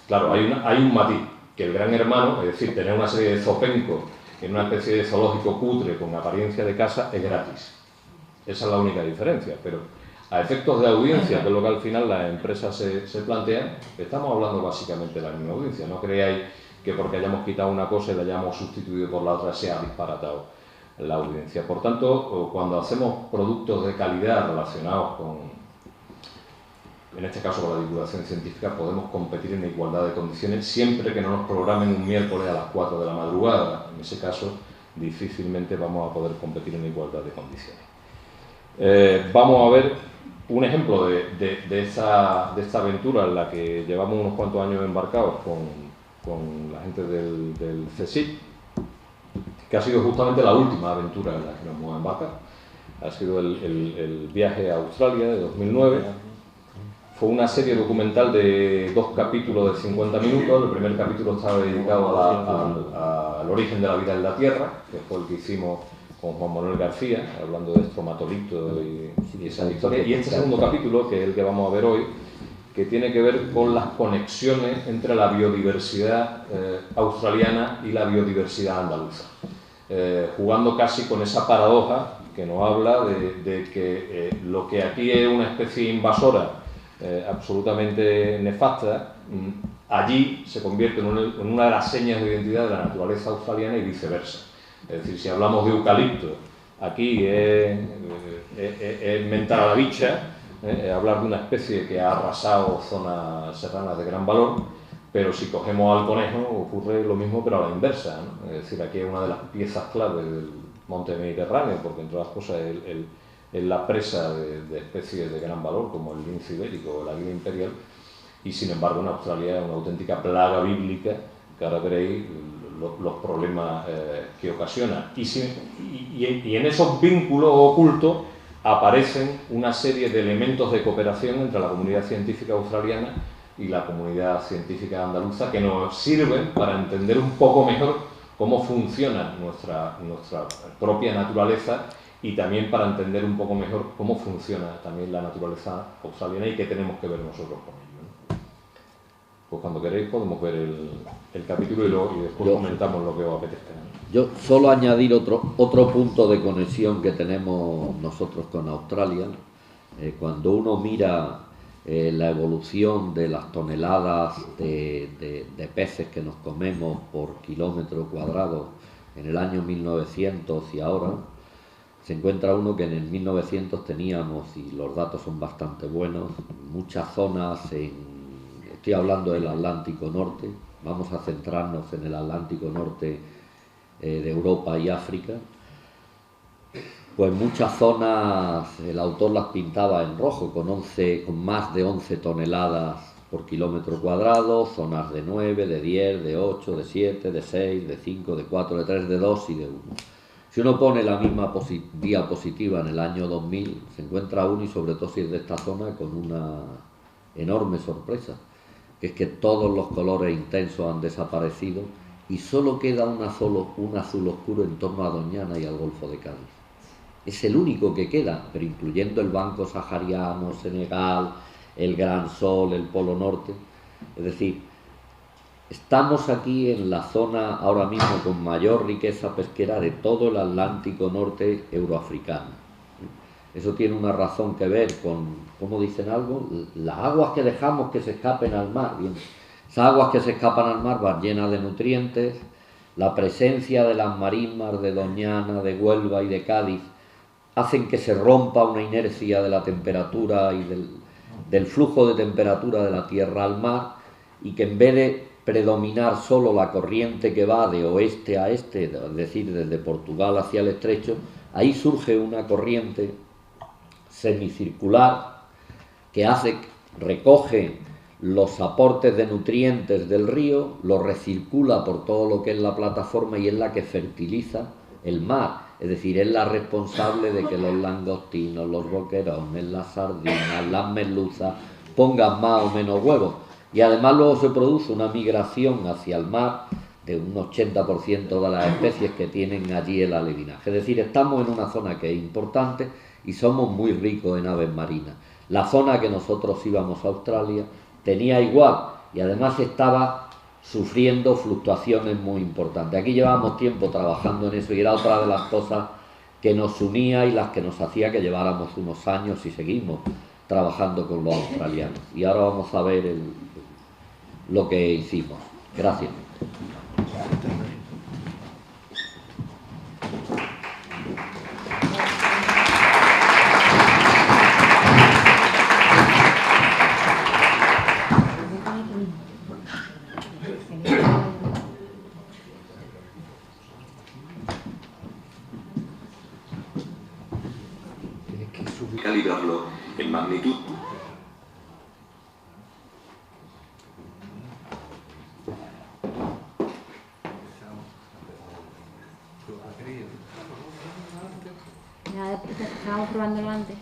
Claro, hay un matiz, que el Gran Hermano, es decir, tener una serie de zopencos en una especie de zoológico cutre con apariencia de casa es gratis. Esa es la única diferencia, pero a efectos de audiencia, que es lo que al final las empresas se plantean, estamos hablando básicamente de la misma audiencia. No creáis que porque hayamos quitado una cosa y la hayamos sustituido por la otra se ha disparatado la audiencia. Por tanto, cuando hacemos productos de calidad relacionados con, en este caso con la divulgación científica, podemos competir en igualdad de condiciones siempre que no nos programen un miércoles a las 4 de la madrugada. En ese caso, difícilmente vamos a poder competir en igualdad de condiciones. Vamos a ver un ejemplo de esta aventura en la que llevamos unos cuantos años embarcados con la gente del CSIC, que ha sido justamente la última aventura en la que nos hemos embarcado. Ha sido el viaje a Australia de 2009. Fue una serie documental de 2 capítulos de 50 minutos. El primer capítulo estaba dedicado al origen de la vida en la Tierra, que fue el que hicimos con Juan Manuel García, hablando de estromatolitos y esa historia. Y este segundo capítulo, que es el que vamos a ver hoy, que tiene que ver con las conexiones entre la biodiversidad australiana y la biodiversidad andaluza. Jugando casi con esa paradoja que nos habla de que lo que aquí es una especie invasora absolutamente nefasta, allí se convierte en una de las señas de identidad de la naturaleza australiana y viceversa. Es decir, si hablamos de eucalipto, aquí es mentar a la bicha, hablar de una especie que ha arrasado zonas serranas de gran valor, pero si cogemos al conejo ocurre lo mismo pero a la inversa, ¿no? Es decir, aquí es una de las piezas clave del monte mediterráneo, porque entre otras cosas en la presa de especies de gran valor como el lince ibérico o el águila imperial, y sin embargo en Australia es una auténtica plaga bíblica que ahora veréis los problemas que ocasiona. Y en esos vínculos ocultos aparecen una serie de elementos de cooperación entre la comunidad científica australiana y la comunidad científica andaluza que nos sirven para entender un poco mejor cómo funciona nuestra propia naturaleza y también para entender un poco mejor cómo funciona también la naturaleza australiana y qué tenemos que ver nosotros con ello, ¿no? Pues cuando queréis podemos ver el capítulo y después comentamos lo que os apetezca, ¿no? Yo solo añadir otro punto de conexión que tenemos nosotros con Australia. Cuando uno mira la evolución de las toneladas de peces que nos comemos por kilómetro cuadrado en el año 1900 y ahora, se encuentra uno que en el 1900 teníamos, y los datos son bastante buenos, muchas zonas, estoy hablando del Atlántico Norte, vamos a centrarnos en el Atlántico Norte de Europa y África, pues muchas zonas el autor las pintaba en rojo, con más de 11 toneladas por kilómetro cuadrado, zonas de 9, de 10, de 8, de 7, de 6, de 5, de 4, de 3, de 2 y de 1. Si uno pone la misma diapositiva en el año 2000, se encuentra uno, y sobre todo si es de esta zona, con una enorme sorpresa, que es que todos los colores intensos han desaparecido y solo queda un azul oscuro en torno a Doñana y al Golfo de Cádiz. Es el único que queda, pero incluyendo el Banco Sahariano, Senegal, el Gran Sol, el Polo Norte. Es decir, estamos aquí en la zona ahora mismo con mayor riqueza pesquera de todo el Atlántico Norte euroafricano. Eso tiene una razón que ver con, ¿cómo dicen algo? Las aguas que dejamos que se escapen al mar. Bien, esas aguas que se escapan al mar van llenas de nutrientes. La presencia de las marismas de Doñana, de Huelva y de Cádiz hacen que se rompa una inercia de la temperatura y del flujo de temperatura de la tierra al mar, y que en vez de predominar solo la corriente que va de oeste a este, es decir, desde Portugal hacia el estrecho, ahí surge una corriente semicircular que recoge los aportes de nutrientes del río, los recircula por todo lo que es la plataforma y es la que fertiliza el mar. Es decir, es la responsable de que los langostinos, los boquerones, las sardinas, las merluzas pongan más o menos huevos. Y además luego se produce una migración hacia el mar de un 80% de las especies que tienen allí el alevinaje. Es decir, estamos en una zona que es importante y somos muy ricos en aves marinas. La zona que nosotros íbamos a Australia tenía igual y además estaba sufriendo fluctuaciones muy importantes. Aquí llevábamos tiempo trabajando en eso y era otra de las cosas que nos unía y las que nos hacía que lleváramos unos años y seguimos trabajando con los australianos. Y ahora vamos a ver lo que hicimos. Gracias. Calibrarlo en magnitud. Ya, estábamos probándolo antes.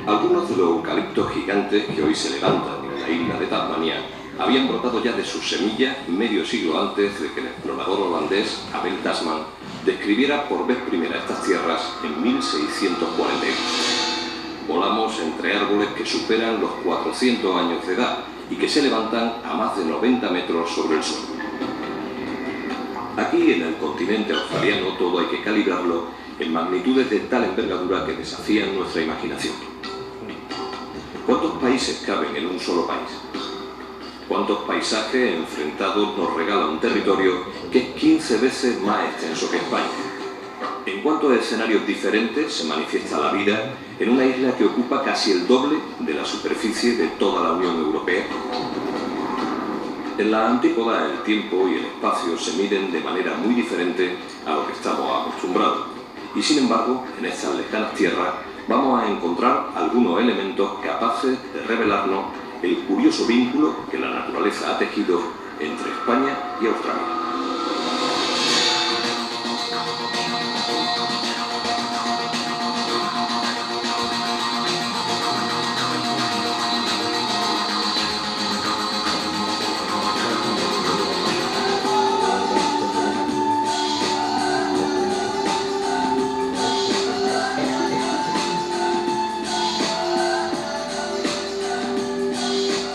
Algunos de los eucaliptos gigantes que hoy se levantan en la isla de Tasmania habían brotado ya de sus semillas medio siglo antes de que el explorador holandés Abel Tasman describiera por vez primera estas tierras en 1641. Volamos entre árboles que superan los 400 años de edad y que se levantan a más de 90 metros sobre el suelo. Aquí, en el continente australiano, todo hay que calibrarlo en magnitudes de tal envergadura que desafían nuestra imaginación. ¿Cuántos países caben en un solo país? cuántos paisajes enfrentados nos regala un territorio que es 15 veces más extenso que España. En cuanto a escenarios diferentes se manifiesta la vida en una isla que ocupa casi el doble de la superficie de toda la Unión Europea. En la antípoda el tiempo y el espacio se miden de manera muy diferente a lo que estamos acostumbrados. Y sin embargo, en estas lejanas tierras vamos a encontrar algunos elementos capaces de revelarnos el curioso vínculo que la naturaleza ha tejido entre España y Australia.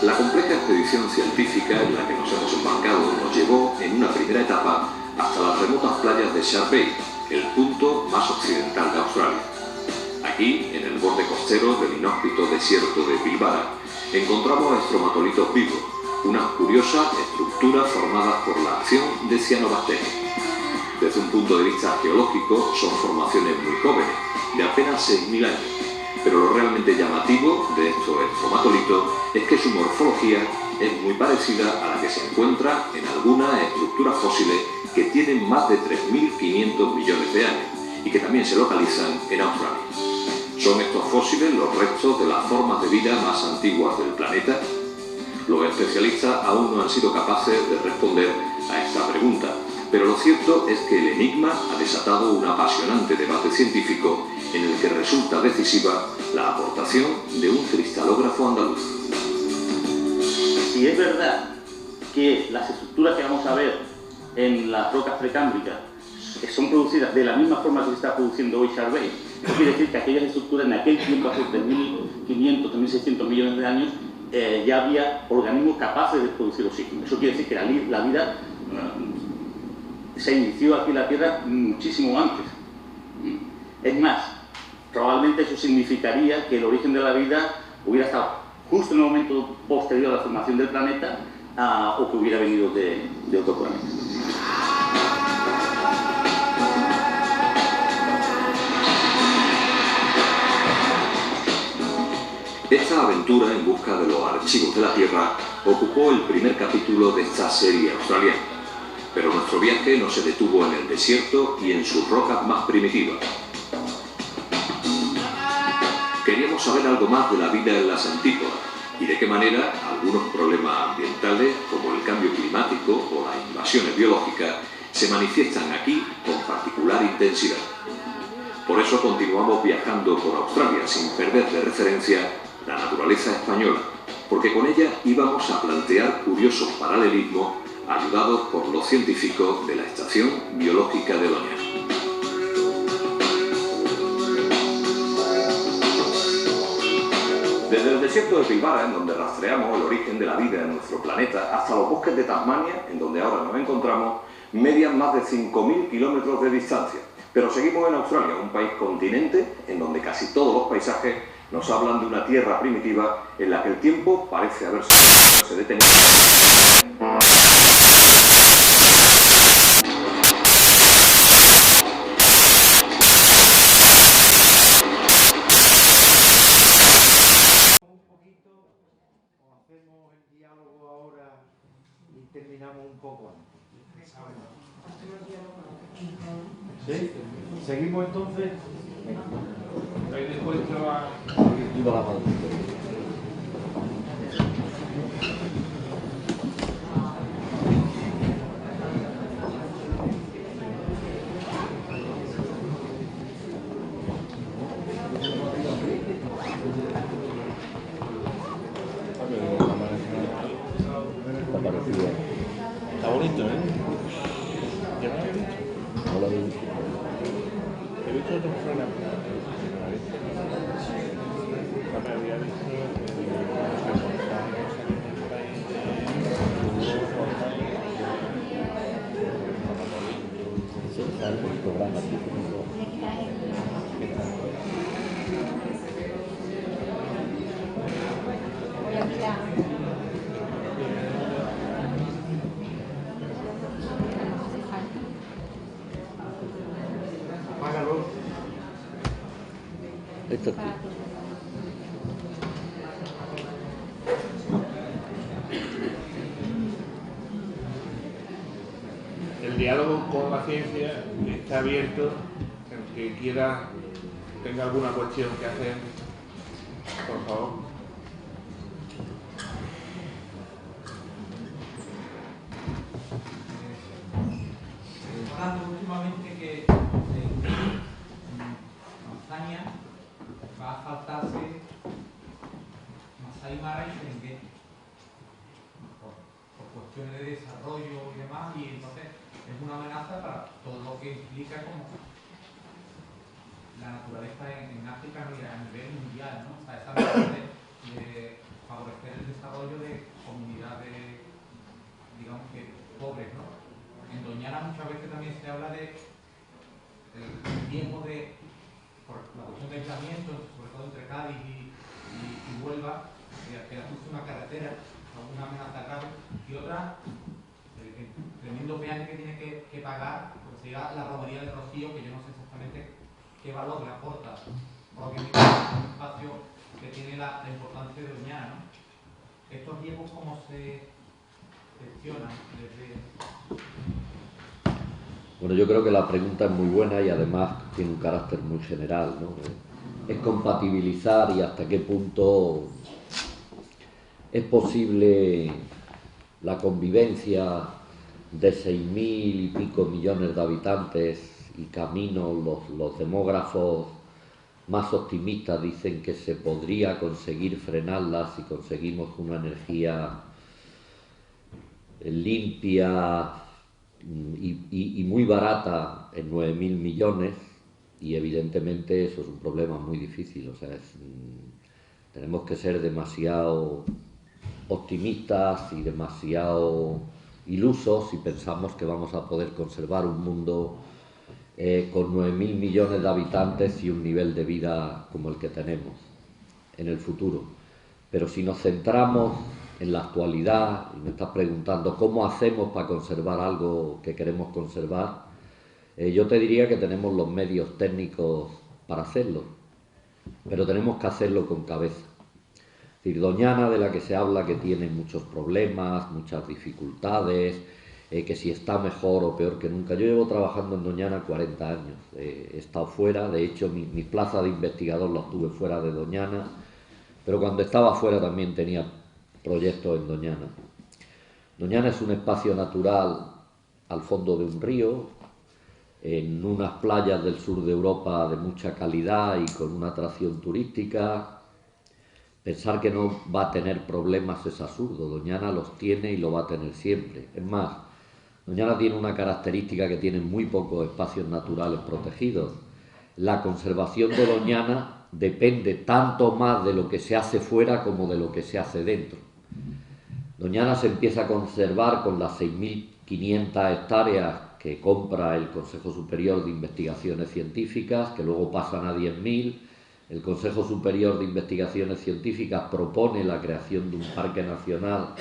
La compleja expedición científica en la que nos hemos embarcado nos llevó en una primera etapa hasta las remotas playas de Shark Bay, el punto más occidental de Australia. Aquí, en el borde costero del inhóspito desierto de Pilbara, encontramos estromatolitos vivos, unas curiosas estructuras formadas por la acción de cianobacterias. Desde un punto de vista geológico, son formaciones muy jóvenes, de apenas 6.000 años. Pero lo realmente llamativo de estos estromatolitos es que su morfología es muy parecida a la que se encuentra en algunas estructuras fósiles que tienen más de 3.500 millones de años y que también se localizan en Australia. ¿Son estos fósiles los restos de las formas de vida más antiguas del planeta? Los especialistas aún no han sido capaces de responder a esta pregunta, pero lo cierto es que el enigma ha desatado un apasionante debate científico en el que resulta decisiva la aportación de un cristalógrafo andaluz. Si es verdad que las estructuras que vamos a ver en las rocas precámbricas son producidas de la misma forma que se está produciendo hoy Shark Bay, eso quiere decir que aquellas estructuras en aquel tiempo, hace 3.500, 3.600 millones de años, ya había organismos capaces de producir oxígeno. Eso quiere decir que la vida se inició aquí en la Tierra muchísimo antes. Es más, probablemente eso significaría que el origen de la vida hubiera estado justo en el momento posterior a la formación del planeta o que hubiera venido de otro planeta. Esta aventura en busca de los archivos de la Tierra ocupó el primer capítulo de esta serie australiana. Pero nuestro viaje no se detuvo en el desierto y en sus rocas más primitivas. Queríamos saber algo más de la vida en las antípodas y de qué manera algunos problemas ambientales, como el cambio climático o las invasiones biológicas, se manifiestan aquí con particular intensidad. Por eso continuamos viajando por Australia sin perder de referencia la naturaleza española, porque con ella íbamos a plantear curiosos paralelismos ayudados por los científicos de la Estación Biológica de Doñana. Desde el desierto de Pilbara, en donde rastreamos el origen de la vida en nuestro planeta, hasta los bosques de Tasmania, en donde ahora nos encontramos, median más de 5.000 kilómetros de distancia. Pero seguimos en Australia, un país continente en donde casi todos los paisajes nos hablan de una tierra primitiva en la que el tiempo parece haberse detenido. Hacemos el diálogo ahora y terminamos un poco antes. ¿Sí? ¿Seguimos entonces? Ahí después se va... Está bonito, ¿eh? ¿Ya me había dicho? No lo había visto. He visto otros programas. No me había visto Sí, está el programa aquí. Voy a mirar. Esto Para aquí. ti. El diálogo con la ciencia está abierto. El que quiera, tenga alguna cuestión que hacer, por favor. Hablando últimamente que Tanzania va a faltarse Masai Mara y Serengeti por cuestiones de desarrollo y demás, y entonces es una amenaza para todo lo que implica como la naturaleza en África a nivel mundial, ¿no? O sea, esa manera de favorecer el desarrollo de comunidades, digamos que pobres, ¿no? En Doñana muchas veces también se habla de el riesgo de, por la cuestión de aislamiento, sobre todo entre Cádiz y Huelva, que justo una carretera, alguna amenaza grave, y otra, el tremendo peaje que tiene que pagar, porque sería la romería de Rocío, que yo no sé exactamente qué valor le aporta, por lo que es un espacio que tiene la importancia de Doñana, ¿no? Estos riesgos, ¿cómo se gestionan desde...? Bueno, yo creo que la pregunta es muy buena y además tiene un carácter muy general, ¿no? Es compatibilizar y hasta qué punto es posible la convivencia de 6.000 y pico millones de habitantes y camino los demógrafos más optimistas dicen que se podría conseguir frenarlas si conseguimos una energía limpia y muy barata en 9.000 millones, y evidentemente eso es un problema muy difícil. O sea, tenemos que ser demasiado optimistas y demasiado ilusos si pensamos que vamos a poder conservar un mundo con 9.000 millones de habitantes y un nivel de vida como el que tenemos en el futuro. Pero si nos centramos en la actualidad, y me estás preguntando cómo hacemos para conservar algo que queremos conservar, yo te diría que tenemos los medios técnicos para hacerlo, pero tenemos que hacerlo con cabeza. Es decir, Doñana, de la que se habla que tiene muchos problemas, muchas dificultades, que si está mejor o peor que nunca. Yo llevo trabajando en Doñana 40 años, he estado fuera, de hecho mi plaza de investigador la tuve fuera de Doñana, pero cuando estaba fuera también tenía proyectos en Doñana. Doñana es un espacio natural al fondo de un río, en unas playas del sur de Europa de mucha calidad y con una atracción turística. Pensar que no va a tener problemas es absurdo. Doñana los tiene y lo va a tener siempre. Es más, Doñana tiene una característica que tiene muy pocos espacios naturales protegidos. La conservación de Doñana depende tanto más de lo que se hace fuera como de lo que se hace dentro. Doñana se empieza a conservar con las 6.500 hectáreas que compra el Consejo Superior de Investigaciones Científicas, que luego pasan a 10.000. El Consejo Superior de Investigaciones Científicas propone la creación de un parque nacional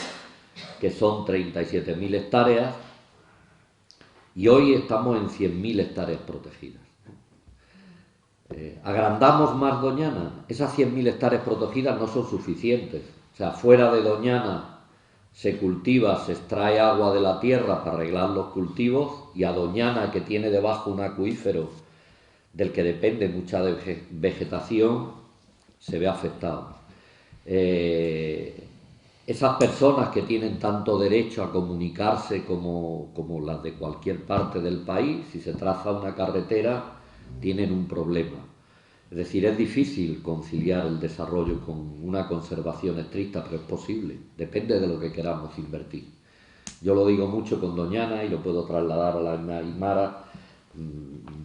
que son 37.000 hectáreas y hoy estamos en 100.000 hectáreas protegidas. Agrandamos más Doñana. Esas 100.000 hectáreas protegidas no son suficientes. O sea, fuera de Doñana se cultiva, se extrae agua de la tierra para arreglar los cultivos, y a Doñana, que tiene debajo un acuífero del que depende mucha vegetación, se ve afectado. Esas personas que tienen tanto derecho a comunicarse como las de cualquier parte del país, si se traza una carretera, tienen un problema. Es decir, es difícil conciliar el desarrollo con una conservación estricta, pero es posible, depende de lo que queramos invertir. Yo lo digo mucho con Doñana y lo puedo trasladar a la Aymara.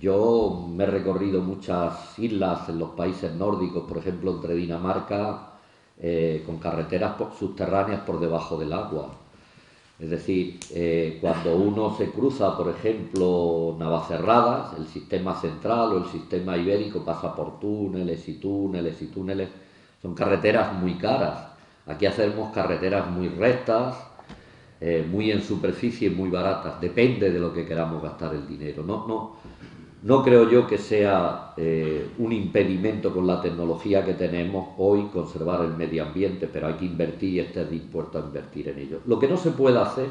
Yo me he recorrido muchas islas en los países nórdicos, por ejemplo entre Dinamarca, con carreteras subterráneas por debajo del agua. Es decir, cuando uno se cruza, por ejemplo, Navacerradas, el sistema central o el sistema ibérico pasa por túneles y túneles y túneles. Son carreteras muy caras. Aquí hacemos carreteras muy rectas, muy en superficie y muy baratas. Depende de lo que queramos gastar el dinero. No creo yo que sea un impedimento con la tecnología que tenemos hoy conservar el medio ambiente, pero hay que invertir y estar dispuesto a invertir en ello. Lo que no se puede hacer,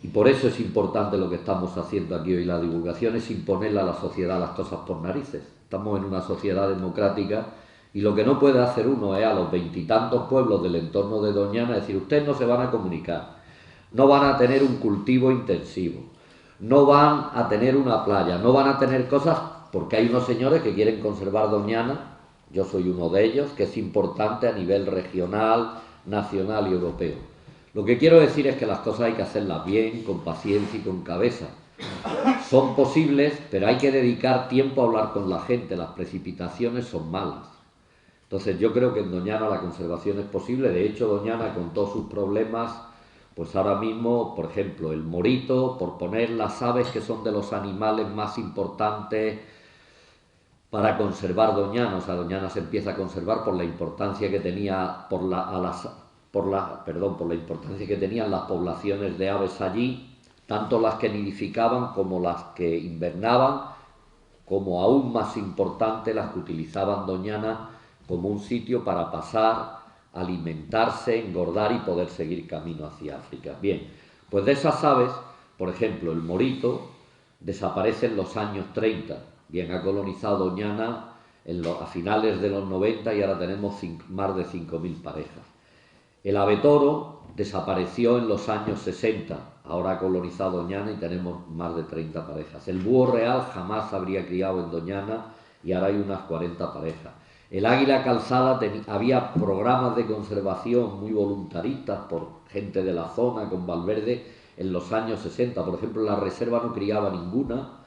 y por eso es importante lo que estamos haciendo aquí hoy, la divulgación, es imponerle a la sociedad las cosas por narices. Estamos en una sociedad democrática y lo que no puede hacer uno es a los 20 y tantos pueblos del entorno de Doñana decir: ustedes no se van a comunicar, no van a tener un cultivo intensivo, no van a tener una playa, no van a tener cosas, porque hay unos señores que quieren conservar Doñana, yo soy uno de ellos, que es importante a nivel regional, nacional y europeo. Lo que quiero decir es que las cosas hay que hacerlas bien, con paciencia y con cabeza. Son posibles, pero hay que dedicar tiempo a hablar con la gente, las precipitaciones son malas. Entonces yo creo que en Doñana la conservación es posible. De hecho, Doñana, con todos sus problemas, pues ahora mismo, por ejemplo, el morito, por poner las aves, que son de los animales más importantes para conservar Doñana. O sea, Doñana se empieza a conservar por la importancia que tenía por la importancia que tenían las poblaciones de aves allí, tanto las que nidificaban como las que invernaban, como aún más importante las que utilizaban Doñana como un sitio para pasar, alimentarse, engordar y poder seguir camino hacia África. Bien, pues de esas aves, por ejemplo, el morito desaparece en los años 30. Bien, ha colonizado Doñana a finales de los 90 y ahora tenemos más de 5.000 parejas. El ave toro desapareció en los años 60, ahora ha colonizado Doñana y tenemos más de 30 parejas. El búho real jamás habría criado en Doñana y ahora hay unas 40 parejas. El águila calzada, había programas de conservación muy voluntaristas por gente de la zona con Valverde en los años 60. Por ejemplo, la reserva no criaba ninguna.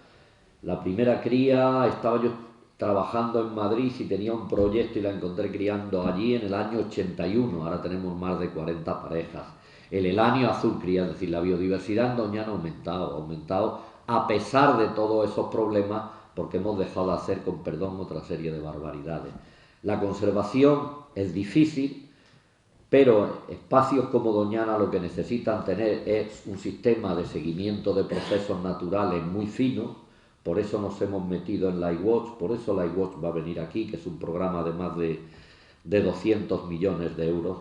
La primera cría, estaba yo trabajando en Madrid y tenía un proyecto y la encontré criando allí en el año 81, ahora tenemos más de 40 parejas. El elanio azul cría, es decir, la biodiversidad en Doñana ha aumentado a pesar de todos esos problemas, porque hemos dejado de hacer, con perdón, otra serie de barbaridades. La conservación es difícil, pero espacios como Doñana lo que necesitan tener es un sistema de seguimiento de procesos naturales muy fino. Por eso nos hemos metido en LifeWatch, por eso LifeWatch va a venir aquí, que es un programa de más de 200 millones de euros.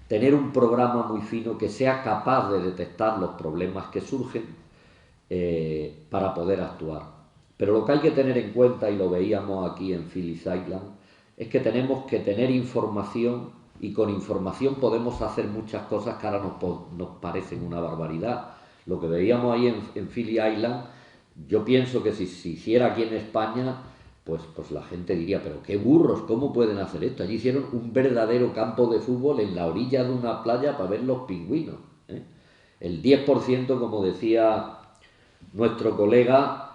Tener un programa muy fino que sea capaz de detectar los problemas que surgen para poder actuar. Pero lo que hay que tener en cuenta, y lo veíamos aquí en Phillips Island, es que tenemos que tener información, y con información podemos hacer muchas cosas que ahora nos parecen una barbaridad. Lo que veíamos ahí en Phillips Island, yo pienso que si se hiciera aquí en España, pues la gente diría: pero qué burros, ¿cómo pueden hacer esto? Allí hicieron un verdadero campo de fútbol en la orilla de una playa para ver los pingüinos, ¿eh? El 10%, como decía nuestro colega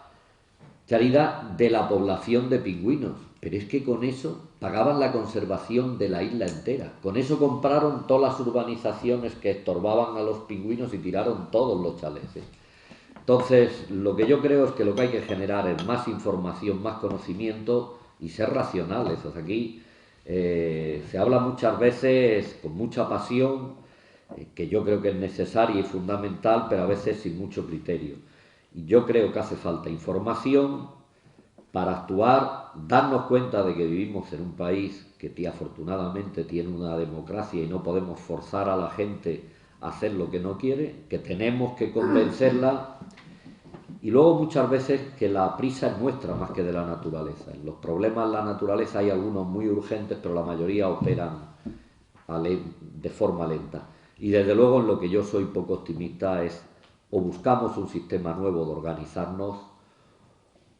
Caridad, de la población de pingüinos. Pero es que con eso pagaban la conservación de la isla entera. Con eso compraron todas las urbanizaciones que estorbaban a los pingüinos y tiraron todos los chalés, ¿eh? Entonces, lo que yo creo es que lo que hay que generar es más información, más conocimiento y ser racionales. O sea, aquí se habla muchas veces con mucha pasión, que yo creo que es necesaria y fundamental, pero a veces sin mucho criterio. Y yo creo que hace falta información para actuar, darnos cuenta de que vivimos en un país que afortunadamente tiene una democracia y no podemos forzar a la gente a hacer lo que no quiere, que tenemos que convencerla. Y luego muchas veces que la prisa es nuestra más que de la naturaleza. En los problemas de la naturaleza hay algunos muy urgentes, pero la mayoría operan de forma lenta. Y desde luego en lo que yo soy poco optimista es: o buscamos un sistema nuevo de organizarnos,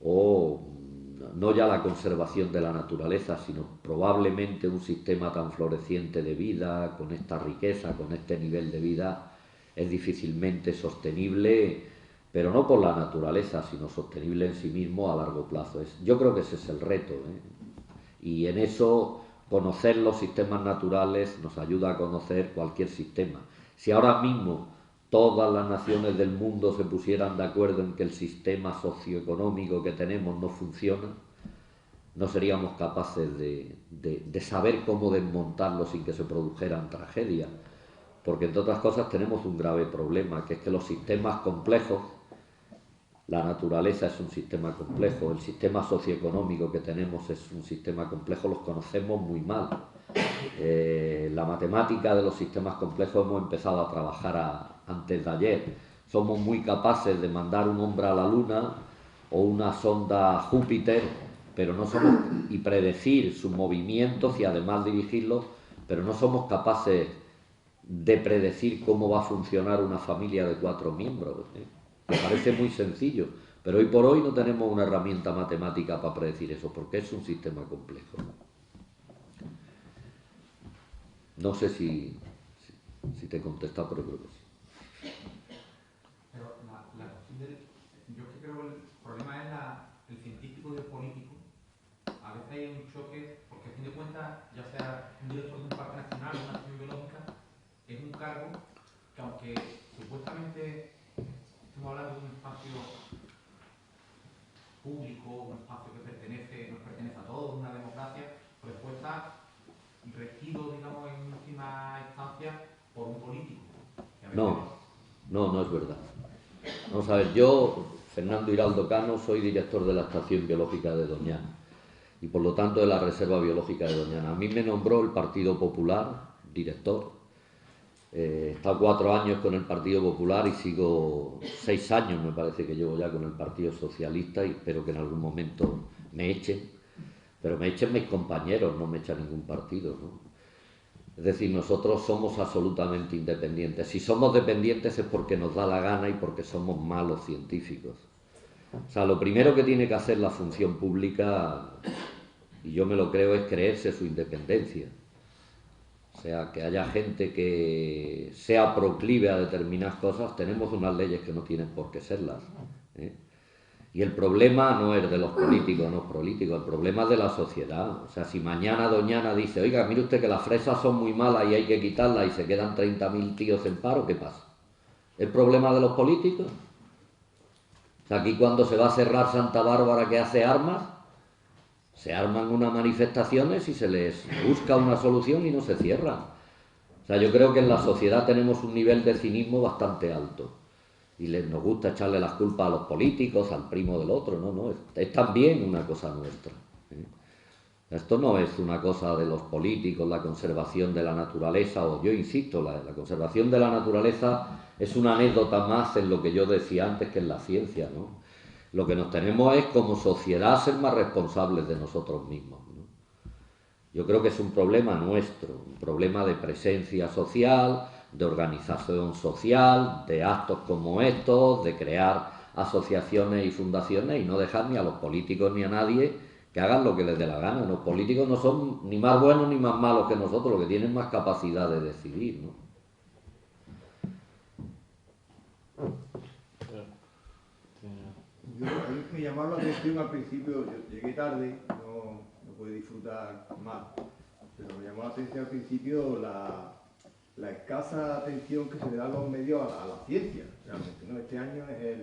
o no ya la conservación de la naturaleza, sino probablemente un sistema tan floreciente de vida, con esta riqueza, con este nivel de vida, es difícilmente sostenible, pero no por la naturaleza, sino sostenible en sí mismo a largo plazo. Yo creo que ese es el reto, ¿eh? Y en eso conocer los sistemas naturales nos ayuda a conocer cualquier sistema. Si ahora mismo todas las naciones del mundo se pusieran de acuerdo en que el sistema socioeconómico que tenemos no funciona, no seríamos capaces de saber cómo desmontarlo sin que se produjeran tragedias. Porque, entre otras cosas, tenemos un grave problema, que es que los sistemas complejos la naturaleza es un sistema complejo, el sistema socioeconómico que tenemos es un sistema complejo, los conocemos muy mal. La matemática de los sistemas complejos hemos empezado a trabajar antes de ayer. Somos muy capaces de mandar un hombre a la Luna o una sonda a Júpiter, pero no somos, y predecir sus movimientos y además dirigirlos, pero no somos capaces de predecir cómo va a funcionar una familia de 4 miembros. Me parece muy sencillo, pero hoy por hoy no tenemos una herramienta matemática para predecir eso, porque es un sistema complejo. No sé si te he contestado, pero creo que sí. Pero la cuestión del... Yo creo que el problema es el científico y el político. A veces hay un choque, porque a fin de cuentas, ya sea un director de un parque nacional o una acción biológica, es un cargo que, aunque supuestamente estamos hablando de un espacio público, un espacio que nos pertenece a todos, una democracia, pues después está regido, digamos, en última instancia por un político. No es verdad. Vamos a ver, yo, Fernando Hiraldo Cano, soy director de la Estación Biológica de Doñana y por lo tanto de la Reserva Biológica de Doñana. A mí me nombró el Partido Popular director. He estado 4 años con el Partido Popular y sigo 6 años, me parece que llevo ya con el Partido Socialista, y espero que en algún momento me echen, pero me echen mis compañeros, no me echa ningún partido, ¿no? Es decir, nosotros somos absolutamente independientes. Si somos dependientes es porque nos da la gana y porque somos malos científicos. O sea, lo primero que tiene que hacer la función pública, y yo me lo creo, es creerse su independencia. O sea, que haya gente que sea proclive a determinadas cosas. Tenemos unas leyes que no tienen por qué serlas, ¿eh? Y el problema no es de los políticos, el problema es de la sociedad. O sea, si mañana Doñana dice, oiga, mire usted que las fresas son muy malas y hay que quitarlas y se quedan 30.000 tíos en paro, ¿qué pasa? ¿El problema de los políticos? O sea, aquí cuando se va a cerrar Santa Bárbara, que hace armas, se arman unas manifestaciones y se les busca una solución y no se cierran. O sea, yo creo que en la sociedad tenemos un nivel de cinismo bastante alto y nos gusta echarle las culpas a los políticos, al primo del otro. No, es también una cosa nuestra, ¿eh? Esto no es una cosa de los políticos, la conservación de la naturaleza, o yo insisto, la conservación de la naturaleza es una anécdota más en lo que yo decía antes, que en la ciencia, ¿no? Lo que nos tenemos es, como sociedad, ser más responsables de nosotros mismos, ¿no? Yo creo que es un problema nuestro, un problema de presencia social, de organización social, de actos como estos, de crear asociaciones y fundaciones y no dejar ni a los políticos ni a nadie que hagan lo que les dé la gana. Los políticos no son ni más buenos ni más malos que nosotros, lo que tienen más capacidad de decidir, ¿no? Yo me llamaba la atención al principio, yo llegué tarde, no pude disfrutar más, pero me llamó la atención al principio la escasa atención que se le da a los medios a la ciencia, realmente, ¿no? Este año es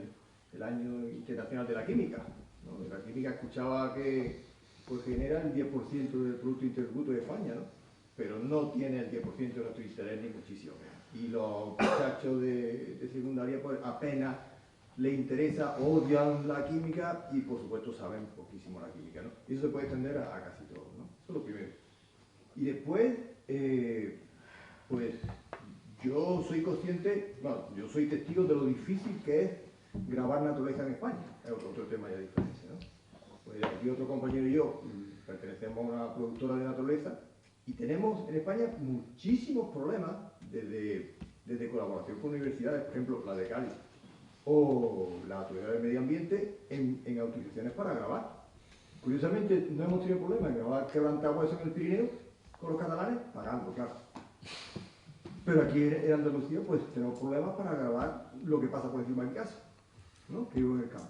el año internacional de la química, ¿no? De la química escuchaba que pues genera el 10% del Producto Interior Bruto de España, ¿no? Pero no tiene el 10% de nuestro interés ni muchísimo menos. Y los muchachos de secundaria pues apenas les interesa, odian la química y por supuesto saben poquísimo la química, ¿no? Y eso se puede extender a casi todo, ¿no? Eso es lo primero. Y después, pues yo soy consciente, bueno, yo soy testigo de lo difícil que es grabar naturaleza en España. Es otro tema ya diferente, ¿no? Pues aquí otro compañero y yo pertenecemos a una productora de naturaleza y tenemos en España muchísimos problemas desde colaboración con universidades, por ejemplo la de Cádiz o la Autoridad del Medio Ambiente en autorizaciones para grabar. Curiosamente no hemos tenido problemas en grabar quebrantahuesos en el Pirineo con los catalanes, pagando, claro. Pero aquí en Andalucía pues tenemos problemas para grabar lo que pasa por encima de mi casa, ¿no? Que vivo en el campo.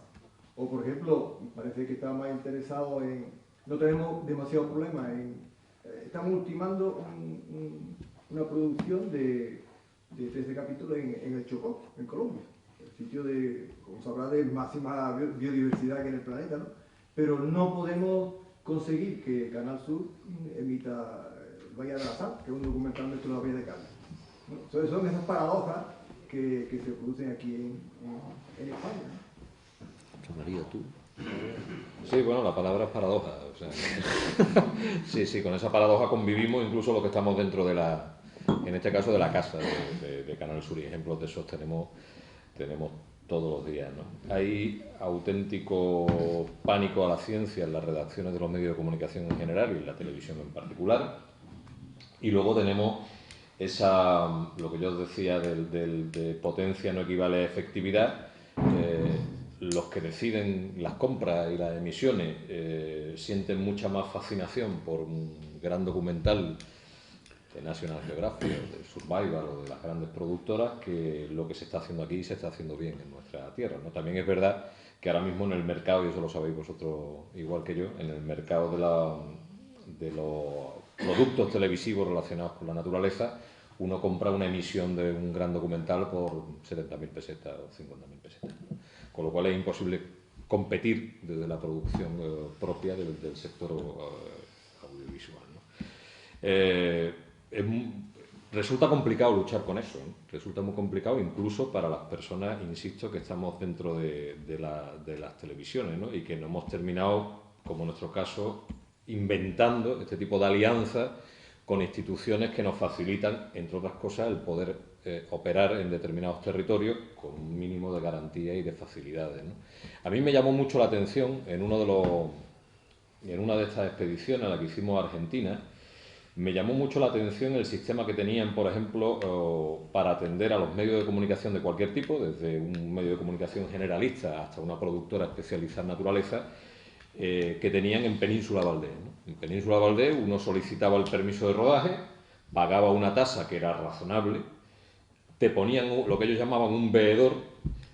O por ejemplo, parece que está más interesado en... No tenemos demasiados problemas en... estamos ultimando una producción de 13 capítulos en el Chocó, en Colombia. El sitio de, como sabrá, de máxima biodiversidad que hay en el planeta, ¿no? Pero no podemos conseguir que Canal Sur emita El Valle de la Sal, que es un documental de la Bahía de Cádiz, ¿no? Entonces son esas paradojas que se producen aquí en España, ¿no? María, tú. Sí, bueno, la palabra es paradoja. O sea, sí, con esa paradoja convivimos incluso los que estamos dentro de la, en este caso, de la casa de Canal Sur, y ejemplos de esos tenemos todos los días, ¿no? Hay auténtico pánico a la ciencia en las redacciones de los medios de comunicación en general y en la televisión en particular. Y luego tenemos lo que yo os decía de potencia no equivale a efectividad. Los que deciden las compras y las emisiones sienten mucha más fascinación por un gran documental de National Geographic, de Survival o de las grandes productoras, que lo que se está haciendo aquí se está haciendo bien en nuestra tierra, ¿no? También es verdad que ahora mismo en el mercado, y eso lo sabéis vosotros igual que yo, en el mercado de los productos televisivos relacionados con la naturaleza, uno compra una emisión de un gran documental por 70.000 pesetas o 50.000 pesetas, ¿no? Con lo cual es imposible competir desde la producción propia del sector audiovisual, ¿no? Resulta complicado luchar con eso, ¿no? Resulta muy complicado incluso para las personas, insisto, que estamos dentro de las televisiones, ¿no? Y que no hemos terminado, como en nuestro caso, inventando este tipo de alianzas con instituciones que nos facilitan, entre otras cosas, el poder operar en determinados territorios con un mínimo de garantía y de facilidades, ¿no? A mí me llamó mucho la atención en una de estas expediciones a la que hicimos a Argentina. Me llamó mucho la atención el sistema que tenían, por ejemplo, para atender a los medios de comunicación de cualquier tipo, desde un medio de comunicación generalista hasta una productora especializada en naturaleza, que tenían en Península Valdés, ¿no? En Península Valdés uno solicitaba el permiso de rodaje, pagaba una tasa que era razonable, te ponían lo que ellos llamaban un veedor,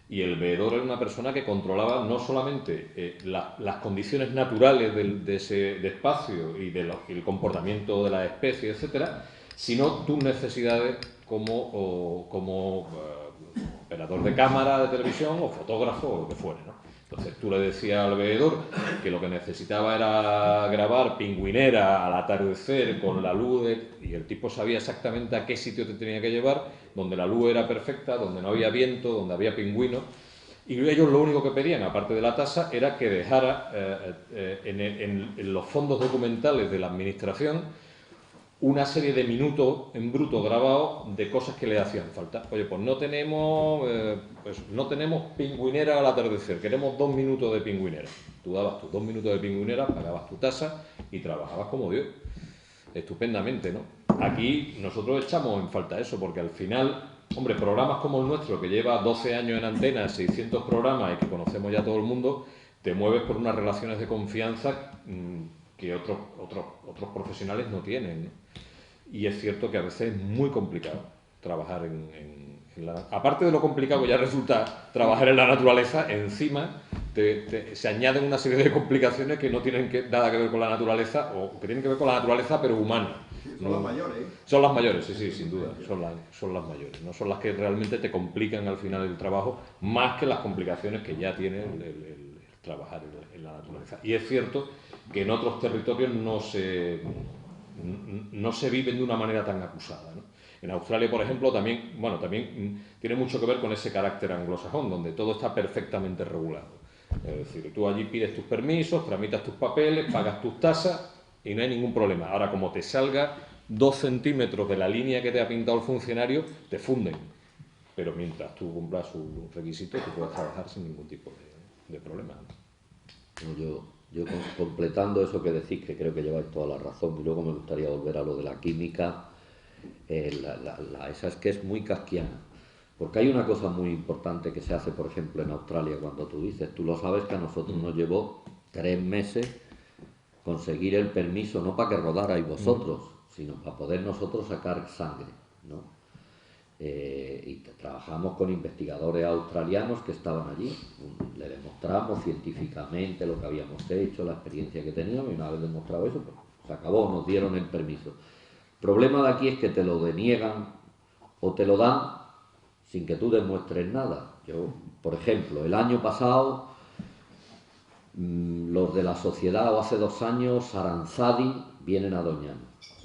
y el veedor era una persona que controlaba no solamente las condiciones naturales de ese espacio y el comportamiento de las especies, etcétera, sino tus necesidades como operador de cámara de televisión o fotógrafo o lo que fuere, ¿no? Entonces tú le decías al veedor que lo que necesitaba era grabar pingüinera al atardecer con la luz, y el tipo sabía exactamente a qué sitio te tenía que llevar, donde la luz era perfecta, donde no había viento, donde había pingüinos, y ellos lo único que pedían, aparte de la tasa, era que dejara en los fondos documentales de la administración una serie de minutos en bruto grabados de cosas que le hacían falta. Oye, pues no tenemos pingüinera al atardecer, queremos 2 minutos de pingüinera. Tú dabas tus 2 minutos de pingüinera, pagabas tu tasa y trabajabas como Dios. Estupendamente, ¿no? Aquí nosotros echamos en falta eso, porque al final, hombre, programas como el nuestro, que lleva 12 años en antena, 600 programas y que conocemos ya todo el mundo, te mueves por unas relaciones de confianza que otros profesionales no tienen, ¿no? Y es cierto que a veces es muy complicado trabajar en la... Aparte de lo complicado que ya resulta trabajar en la naturaleza, encima se añaden una serie de complicaciones que no tienen nada que ver con la naturaleza, o que tienen que ver con la naturaleza pero humana. Son las mayores, ¿eh? Son las mayores, sí, sin duda, son las mayores. No son las que realmente te complican al final el trabajo, más que las complicaciones que ya tiene el trabajar en la naturaleza. Y es cierto que en otros territorios no se viven de una manera tan acusada, ¿no? En Australia, por ejemplo, también tiene mucho que ver con ese carácter anglosajón, donde todo está perfectamente regulado. Es decir, tú allí pides tus permisos, tramitas tus papeles, pagas tus tasas y no hay ningún problema. Ahora, como te salga 2 centímetros de la línea que te ha pintado el funcionario, te funden. Pero mientras tú cumplas sus requisitos, tú puedes trabajar sin ningún tipo de problema, ¿no? Yo completando eso que decís, que creo que lleváis toda la razón, y luego me gustaría volver a lo de la química, esa es que es muy kafkiana, porque hay una cosa muy importante que se hace, por ejemplo, en Australia, cuando tú dices, tú lo sabes, que a nosotros nos llevó 3 meses conseguir el permiso, no para que rodarais vosotros, sino para poder nosotros sacar sangre, ¿no? Y trabajamos con investigadores australianos que estaban allí, le demostramos científicamente lo que habíamos hecho, la experiencia que teníamos, y una vez demostrado eso, pues se acabó, nos dieron el permiso. El problema de aquí es que te lo deniegan o te lo dan sin que tú demuestres nada. Yo, por ejemplo, el año pasado, los de la sociedad, o hace 2 años, Aranzadi, vienen a Doñana.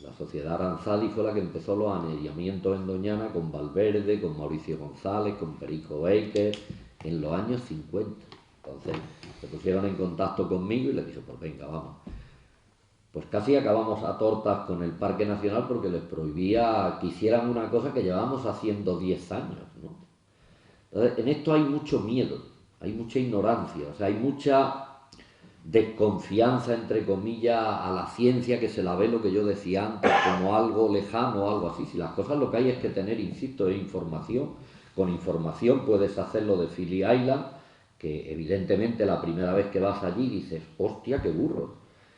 La sociedad Aranzadi fue la que empezó los anillamientos en Doñana con Valverde, con Mauricio González, con Perico Baker, en los años 50. Entonces, se pusieron en contacto conmigo y les dije, pues venga, vamos. Pues casi acabamos a tortas con el Parque Nacional porque les prohibía que hicieran una cosa que llevábamos haciendo 10 años, ¿no? Entonces, en esto hay mucho miedo, hay mucha ignorancia, o sea, hay mucha desconfianza, entre comillas, a la ciencia, que se la ve, lo que yo decía antes, como algo lejano o algo así. Si las cosas lo que hay es que tener, insisto, es información. Con información puedes hacerlo de Phillip Island, que evidentemente la primera vez que vas allí dices, hostia, qué burro.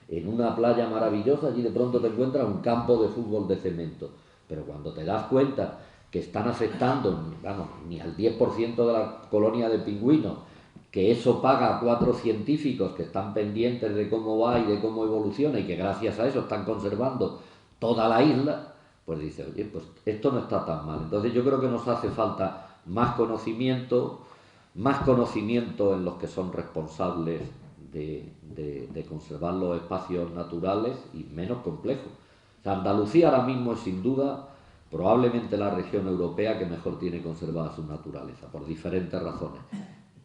En una playa maravillosa allí de pronto te encuentras un campo de fútbol de cemento. Pero cuando te das cuenta que están afectando, vamos, ni al 10% de la colonia de pingüinos, que eso paga a 4 científicos que están pendientes de cómo va y de cómo evoluciona y que gracias a eso están conservando toda la isla, pues dice, oye, pues esto no está tan mal. Entonces yo creo que nos hace falta más conocimiento en los que son responsables de conservar los espacios naturales y menos complejos. O sea, Andalucía ahora mismo es sin duda probablemente la región europea que mejor tiene conservada su naturaleza, por diferentes razones.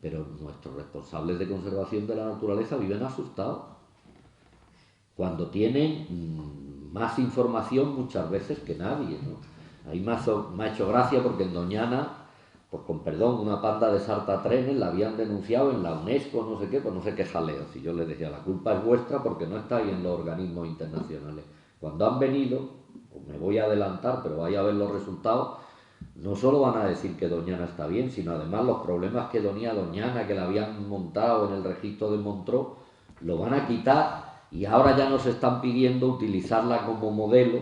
Pero nuestros responsables de conservación de la naturaleza viven asustados cuando tienen más información muchas veces que nadie, ¿no? Ahí me ha hecho gracia porque en Doñana, pues con perdón, una panda de sartatrenes la habían denunciado en la UNESCO, no sé qué, pues no sé qué jaleo. Si yo les decía, la culpa es vuestra porque no estáis en los organismos internacionales. Cuando han venido, pues me voy a adelantar, pero vaya a ver los resultados. No solo van a decir que Doñana está bien, sino además los problemas que tenía Doñana, que la habían montado en el registro de Montreux, lo van a quitar y ahora ya nos están pidiendo utilizarla como modelo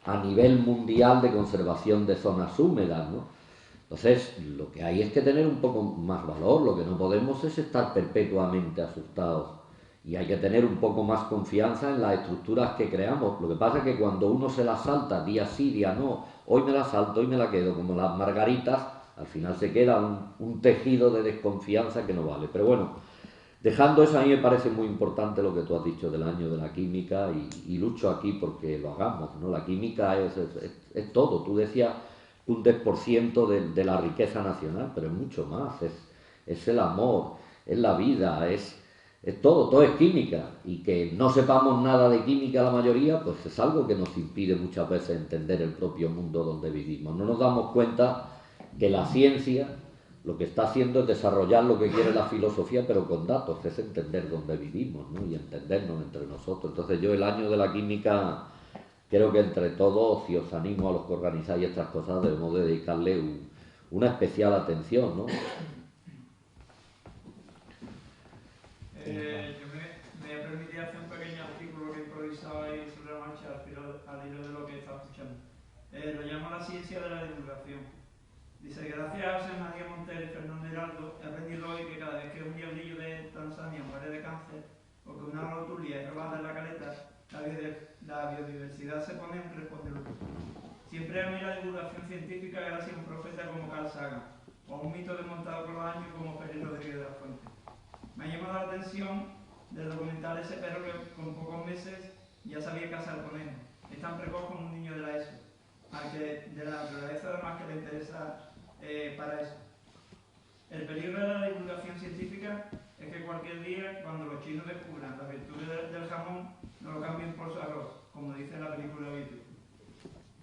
a nivel mundial de conservación de zonas húmedas, ¿no? Entonces, lo que hay es que tener un poco más valor, lo que no podemos es estar perpetuamente asustados y hay que tener un poco más confianza en las estructuras que creamos. Lo que pasa es que cuando uno se las salta día sí, día no, hoy me la salto, hoy me la quedo, como las margaritas, al final se queda un tejido de desconfianza que no vale. Pero bueno, dejando eso, a mí me parece muy importante lo que tú has dicho del año de la química y lucho aquí porque lo hagamos, ¿no? La química es todo. Tú decías un 10% de la riqueza nacional, pero es mucho más, es el amor, es la vida, es todo es química, y que no sepamos nada de química la mayoría, pues es algo que nos impide muchas veces entender el propio mundo donde vivimos. No nos damos cuenta que la ciencia lo que está haciendo es desarrollar lo que quiere la filosofía, pero con datos, es entender dónde vivimos, ¿no? Y entendernos entre nosotros. Entonces yo el año de la química creo que entre todos, si os animo a los que organizáis estas cosas, debemos de dedicarle una especial atención, ¿no? Yo me permití hacer un pequeño artículo que improvisaba ahí sobre la marcha al hilo de lo que estaba escuchando. Lo llamo la ciencia de la divulgación. Dice, gracias a José María Montero y Fernando Heraldo, he aprendido hoy que cada vez que un diablillo de Tanzania muere de cáncer o que una rotulia es robada en la caleta, la biodiversidad se pone en responde. Siempre a mí la divulgación científica gracias a un profeta como Carl Sagan o un mito desmontado con los años como Félix Rodríguez de la Fuente. Me ha llamado la atención del documental ese perro que con pocos meses ya sabía cazar conejos. Es tan precoz como un niño de la ESO, al que de la naturaleza además que le interesa para eso. El peligro de la divulgación científica es que cualquier día, cuando los chinos descubran las virtudes del jamón, no lo cambien por su arroz, como dice la película Beatles.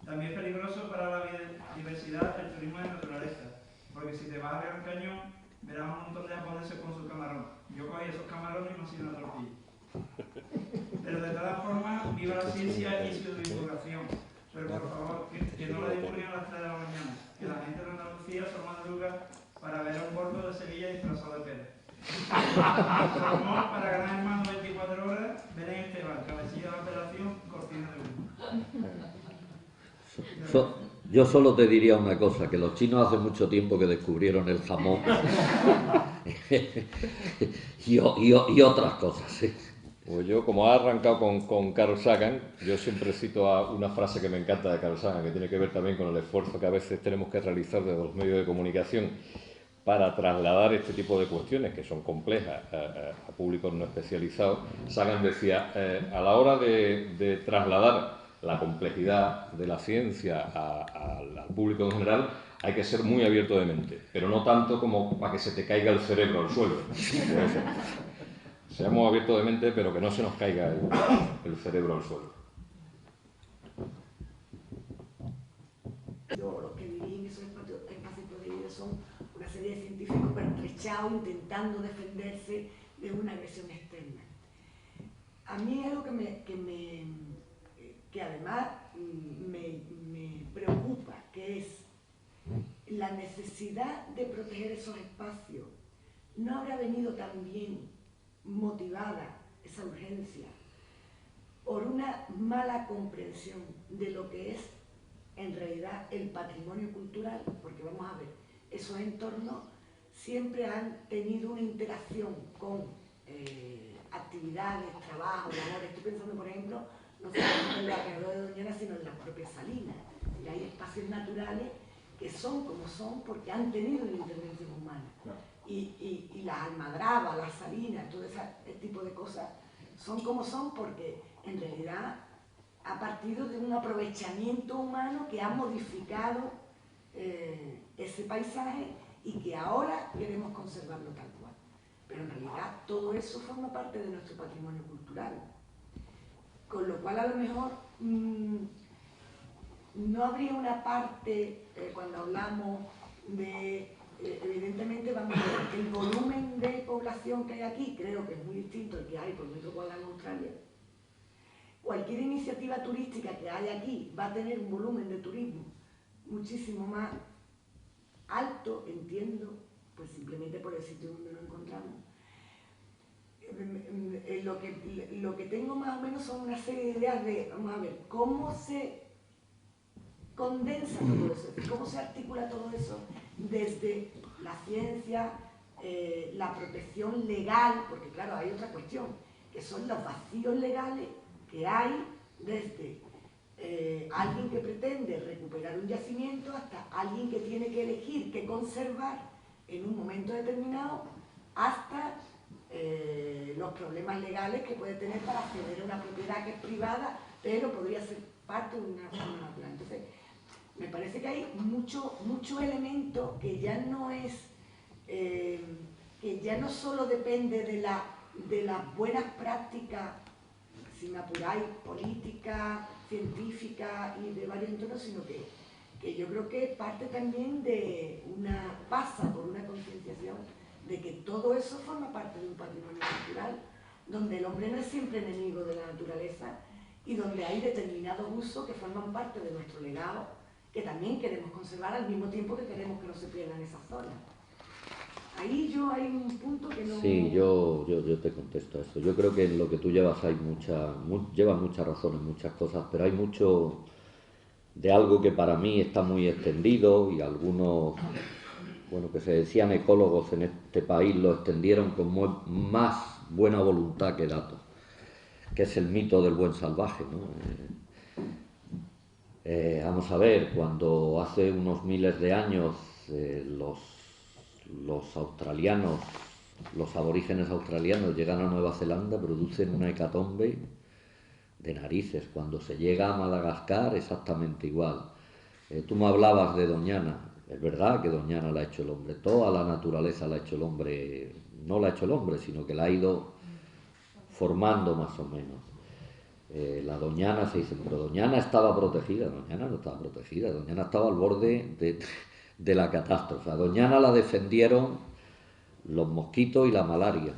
También es peligroso para la biodiversidad el turismo de naturaleza, porque si te vas a Gran Cañón, verás un montón de japoneses con su camarón. Yo cogí esos camarones y me hacía una tortilla. Pero de todas formas, viva la ciencia y su divulgación. Pero por favor, que no la divulguen a las 3 de la mañana. Que la gente de Andalucía solo madruga para ver a un gordo de Sevilla disfrazado de Pérez. Para Gran Hermano 24 horas, Belén Esteban, cabecilla de la operación, cortina de humo. Yo solo te diría una cosa, que los chinos hace mucho tiempo que descubrieron el jamón y otras cosas. Pues yo, como ha arrancado con Carl Sagan, yo siempre cito una frase que me encanta de Carl Sagan, que tiene que ver también con el esfuerzo que a veces tenemos que realizar desde los medios de comunicación para trasladar este tipo de cuestiones, que son complejas, a públicos no especializados. Sagan decía, a la hora de trasladar la complejidad de la ciencia al público en general, hay que ser muy abierto de mente, pero no tanto como para que se te caiga el cerebro al suelo. Seamos abiertos de mente, pero que no se nos caiga el cerebro al suelo. Los que vivían en esos espacios protegidos son una serie de científicos pertrechados intentando defenderse de una agresión externa. A mí es algo que además me preocupa, que es la necesidad de proteger esos espacios. No habrá venido también motivada esa urgencia por una mala comprensión de lo que es en realidad el patrimonio cultural, porque vamos a ver, esos entornos siempre han tenido una interacción con actividades, trabajo, labores. Estoy pensando, por ejemplo, no solamente en los alrededores de Doñana, sino en las propias salinas. Y hay espacios naturales que son como son porque han tenido una intervención humana. Y las almadrabas, las salinas, todo ese tipo de cosas son como son porque en realidad ha partido de un aprovechamiento humano que ha modificado ese paisaje y que ahora queremos conservarlo tal cual. Pero en realidad todo eso forma parte de nuestro patrimonio cultural. Con lo cual a lo mejor no habría una parte, cuando hablamos de, evidentemente vamos a ver que el volumen de población que hay aquí, creo que es muy distinto al que hay por metro cuadrado en Australia. Cualquier iniciativa turística que haya aquí va a tener un volumen de turismo muchísimo más alto, entiendo, pues simplemente por el sitio donde nos encontramos. Lo que tengo más o menos son una serie de ideas de, vamos a ver, cómo se condensa todo eso, cómo se articula todo eso desde la ciencia, la protección legal, porque claro, hay otra cuestión, que son los vacíos legales que hay desde alguien que pretende recuperar un yacimiento hasta alguien que tiene que elegir qué conservar en un momento determinado, hasta los problemas legales que puede tener para acceder a una propiedad que es privada, pero podría ser parte de una forma natural. Entonces, me parece que hay mucho elemento que ya no es, que ya no solo depende de las buenas prácticas, si me apuráis, política, científica y de varios entornos, sino que yo creo que parte también de pasa por una concienciación de que todo eso forma parte de un patrimonio cultural, donde el hombre no es siempre enemigo de la naturaleza y donde hay determinados usos que forman parte de nuestro legado, que también queremos conservar al mismo tiempo que queremos que no se pierdan esas zonas. Ahí hay un punto que no... Sí, yo te contesto a eso. Yo creo que en lo que tú llevas llevas mucha razón en muchas cosas, pero hay mucho de algo que para mí está muy extendido y algunos, bueno, que se decían ecólogos en este país lo extendieron con más buena voluntad que datos, que es el mito del buen salvaje, ¿no? Vamos a ver, cuando hace unos miles de años los australianos, los aborígenes australianos llegan a Nueva Zelanda, producen una hecatombe de narices. Cuando se llega a Madagascar, exactamente igual. Tú me hablabas de Doñana. Es verdad que Doñana la ha hecho el hombre, toda la naturaleza la ha hecho el hombre, no la ha hecho el hombre, sino que la ha ido formando más o menos. La Doñana se dice, pero Doñana estaba protegida. Doñana no estaba protegida, Doñana estaba al borde de la catástrofe. A Doñana la defendieron los mosquitos y la malaria.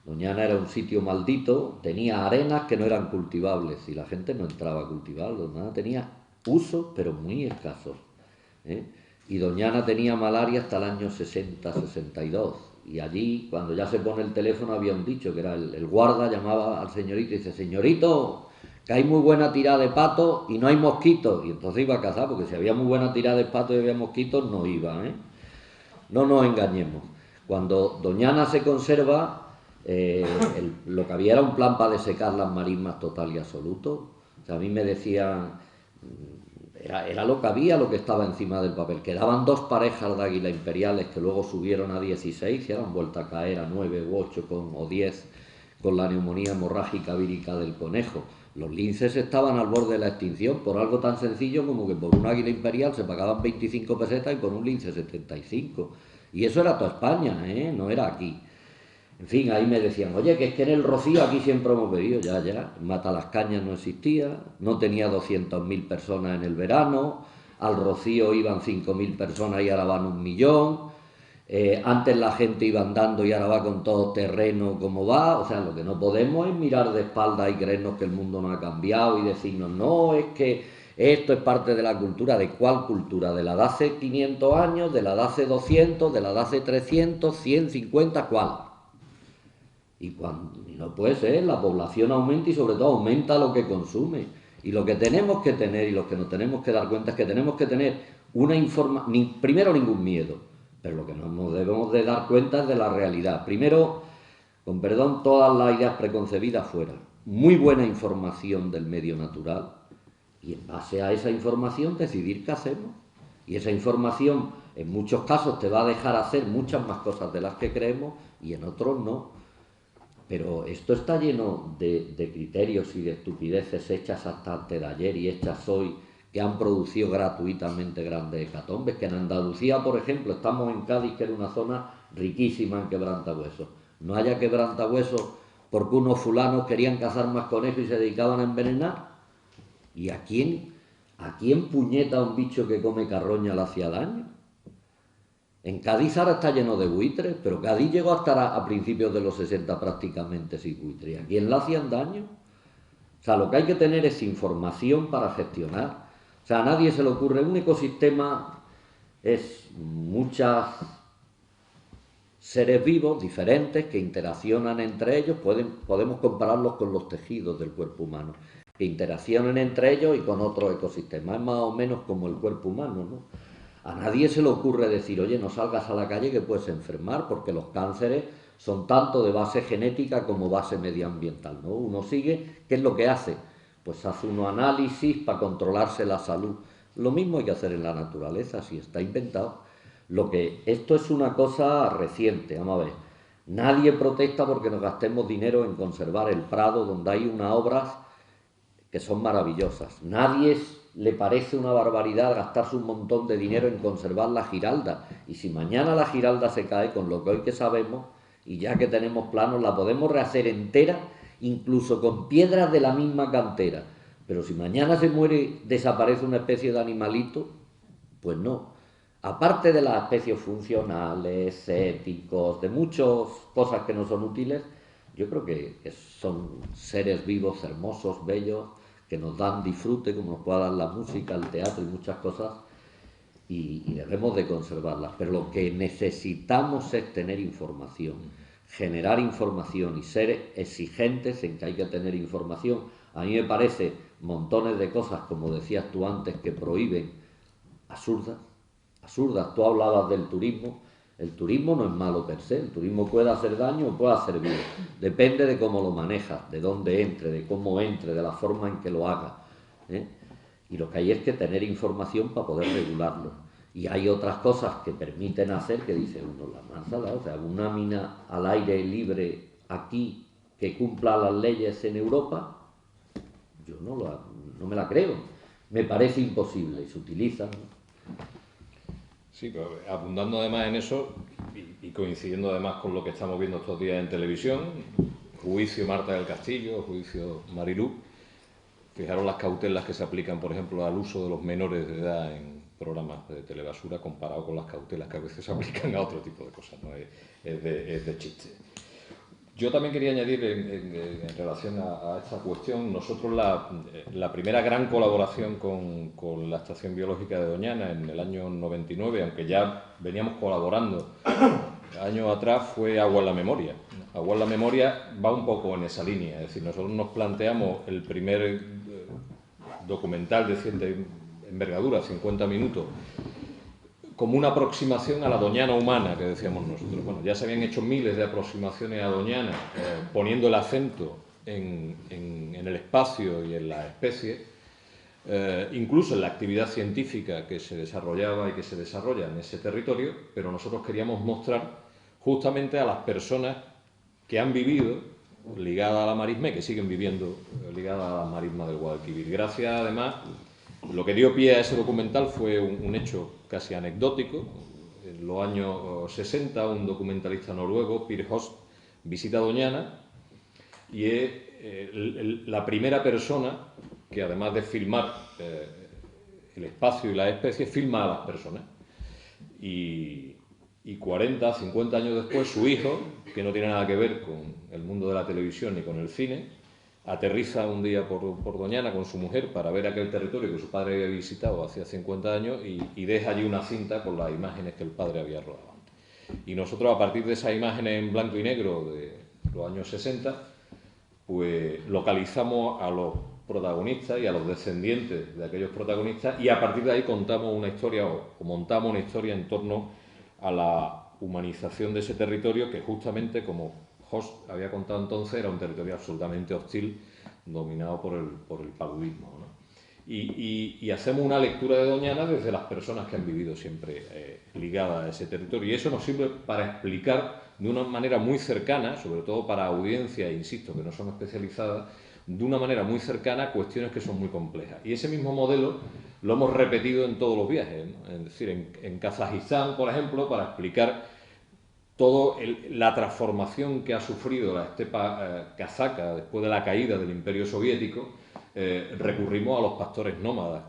Doñana era un sitio maldito, tenía arenas que no eran cultivables y la gente no entraba a cultivarlos. Doñana tenía usos, pero muy escasos. Y Doñana tenía malaria hasta el año 60-62. Y allí, cuando ya se pone el teléfono, había un dicho, que era el guarda llamaba al señorito y dice, señorito, que hay muy buena tirada de patos y no hay mosquitos. Y entonces iba a cazar, porque si había muy buena tirada de patos y había mosquitos, no iba. No nos engañemos. Cuando Doñana se conserva, lo que había era un plan para desecar las marismas total y absoluto. O sea, a mí me decían, era lo que había, lo que estaba encima del papel. Quedaban 2 parejas de águilas imperiales que luego subieron a 16 y eran vuelta a caer a 9 u 8 o 10 con la neumonía hemorrágica vírica del conejo. Los linces estaban al borde de la extinción por algo tan sencillo como que por un águila imperial se pagaban 25 pesetas y por un lince 75. Y eso era toda España, ¿eh? No era aquí. En fin, ahí me decían, oye, que es que en el Rocío aquí siempre hemos bebido. Ya, Matalascañas no existía, no tenía 200.000 personas en el verano, al Rocío iban 5.000 personas y ahora van 1 millón. Antes la gente iba andando y ahora va con todo terreno como va. O sea, lo que no podemos es mirar de espaldas y creernos que el mundo no ha cambiado y decirnos, no, es que esto es parte de la cultura. ¿De cuál cultura? ¿De la de hace 500 años? ¿De la de hace 200? ¿De la de hace 300? ¿150? ¿Cuál? Y no puede ser, la población aumenta y sobre todo aumenta lo que consume. Y lo que tenemos que tener y lo que nos tenemos que dar cuenta es que tenemos que tener una información, primero ningún miedo. Pero lo que nos debemos de dar cuenta es de la realidad. Primero, con perdón, todas las ideas preconcebidas fuera. Muy buena información del medio natural y en base a esa información decidir qué hacemos. Y esa información en muchos casos te va a dejar hacer muchas más cosas de las que creemos y en otros no. Pero esto está lleno de criterios y de estupideces hechas hasta antes de ayer y hechas hoy, que han producido gratuitamente grandes hecatombes, que en Andalucía, por ejemplo, estamos en Cádiz, que era una zona riquísima en quebrantahuesos. No haya quebrantahuesos porque unos fulanos querían cazar más conejos y se dedicaban a envenenar. ¿Y a quién puñeta un bicho que come carroña le hacía daño? En Cádiz ahora está lleno de buitres, pero Cádiz llegó a estar a principios de los 60 prácticamente sin buitres. ¿A quién le hacían daño? O sea, lo que hay que tener es información para gestionar. O sea, a nadie se le ocurre, un ecosistema es muchos seres vivos diferentes que interaccionan entre ellos, podemos compararlos con los tejidos del cuerpo humano, que interaccionan entre ellos y con otros ecosistemas, es más o menos como el cuerpo humano, ¿no? A nadie se le ocurre decir, oye, no salgas a la calle que puedes enfermar, porque los cánceres son tanto de base genética como base medioambiental, ¿no? Uno sigue, ¿qué es lo que hace? Pues hace unos análisis para controlarse la salud. Lo mismo hay que hacer en la naturaleza, si está inventado. Esto es una cosa reciente, vamos a ver. Nadie protesta porque nos gastemos dinero en conservar el Prado, donde hay unas obras que son maravillosas. Nadie le parece una barbaridad gastarse un montón de dinero en conservar la Giralda. Y si mañana la Giralda se cae, con lo que hoy que sabemos, y ya que tenemos planos, la podemos rehacer entera, incluso con piedras de la misma cantera. Pero si mañana se muere, desaparece una especie de animalito, pues no. Aparte de las especies funcionales, éticos, de muchas cosas que no son útiles, yo creo que son seres vivos, hermosos, bellos, que nos dan disfrute, como nos puede dar la música, el teatro y muchas cosas, y debemos de conservarlas. Pero lo que necesitamos es tener información, generar información y ser exigentes en que hay que tener información. A mí me parece montones de cosas, como decías tú antes, que prohíben, absurdas. Tú hablabas del turismo. El turismo no es malo per se, el turismo puede hacer daño o puede hacer bien. Depende de cómo lo manejas, de dónde entre, de cómo entre, de la forma en que lo haga, ¿eh? Y lo que hay es que tener información para poder regularlo. Y hay otras cosas que permiten hacer que dice uno, la manzana, o sea, una mina al aire libre aquí que cumpla las leyes en Europa, yo no me la creo. Me parece imposible y se utilizan. Sí, pero abundando además en eso y coincidiendo además con lo que estamos viendo estos días en televisión, juicio Marta del Castillo, juicio Marilú, fijaros las cautelas que se aplican, por ejemplo, al uso de los menores de edad en programas de telebasura comparado con las cautelas que a veces se aplican a otro tipo de cosas, ¿no? Es de chiste. Yo también quería añadir en relación a esta cuestión, nosotros la primera gran colaboración con la Estación Biológica de Doñana en el año 99, aunque ya veníamos colaborando años atrás, fue Agua en la Memoria. Agua en la Memoria va un poco en esa línea, es decir, nosotros nos planteamos el primer documental de cierta envergadura, 50 minutos, como una aproximación a la Doñana humana, que decíamos nosotros. Bueno, ya se habían hecho miles de aproximaciones a Doñana, poniendo el acento en el espacio y en la especie, incluso en la actividad científica que se desarrollaba y que se desarrolla en ese territorio, pero nosotros queríamos mostrar justamente a las personas que han vivido ligada a la marisma y que siguen viviendo ligada a la marisma del Guadalquivir. Gracias, además, lo que dio pie a ese documental fue un hecho casi anecdótico. En los años 60, un documentalista noruego, Per Host, visita Doñana y es la primera persona que, además de filmar el espacio y las especies, filma a las personas. Y 40, 50 años después, su hijo, que no tiene nada que ver con el mundo de la televisión ni con el cine, aterriza un día por Doñana con su mujer para ver aquel territorio que su padre había visitado hacía 50 años y deja allí una cinta con las imágenes que el padre había rodado antes. Y nosotros, a partir de esas imágenes en blanco y negro de los años 60, pues localizamos a los protagonistas y a los descendientes de aquellos protagonistas y a partir de ahí contamos una historia o montamos una historia en torno a la humanización de ese territorio que justamente, como Host había contado entonces, era un territorio absolutamente hostil dominado por el paludismo, ¿no? Y hacemos una lectura de Doñana desde las personas que han vivido siempre ligadas a ese territorio y eso nos sirve para explicar de una manera muy cercana, sobre todo para audiencias, insisto, que no son especializadas, de una manera muy cercana cuestiones que son muy complejas. Y ese mismo modelo lo hemos repetido en todos los viajes, ¿no? Es decir, en Kazajistán, por ejemplo, para explicar toda la transformación que ha sufrido la estepa kazaca después de la caída del Imperio Soviético, recurrimos a los pastores nómadas.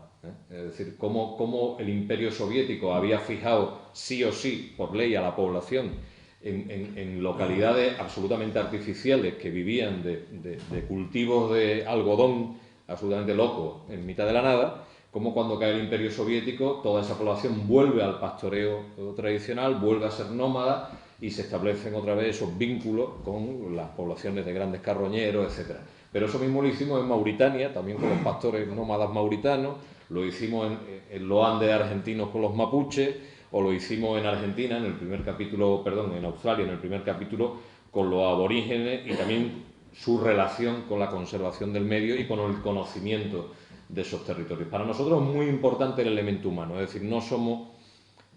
Es decir, cómo el Imperio Soviético había fijado sí o sí, por ley, a la población en localidades absolutamente artificiales que vivían de cultivos de algodón absolutamente locos en mitad de la nada, como cuando cae el Imperio Soviético toda esa población vuelve al pastoreo tradicional, vuelve a ser nómada y se establecen otra vez esos vínculos con las poblaciones de grandes carroñeros, etc. Pero eso mismo lo hicimos en Mauritania, también con los pastores nómadas mauritanos, lo hicimos en los Andes argentinos con los mapuches, o lo hicimos en Argentina, en el primer capítulo, perdón, en Australia, en el primer capítulo, con los aborígenes y también su relación con la conservación del medio y con el conocimiento de esos territorios. Para nosotros es muy importante el elemento humano, es decir, no somos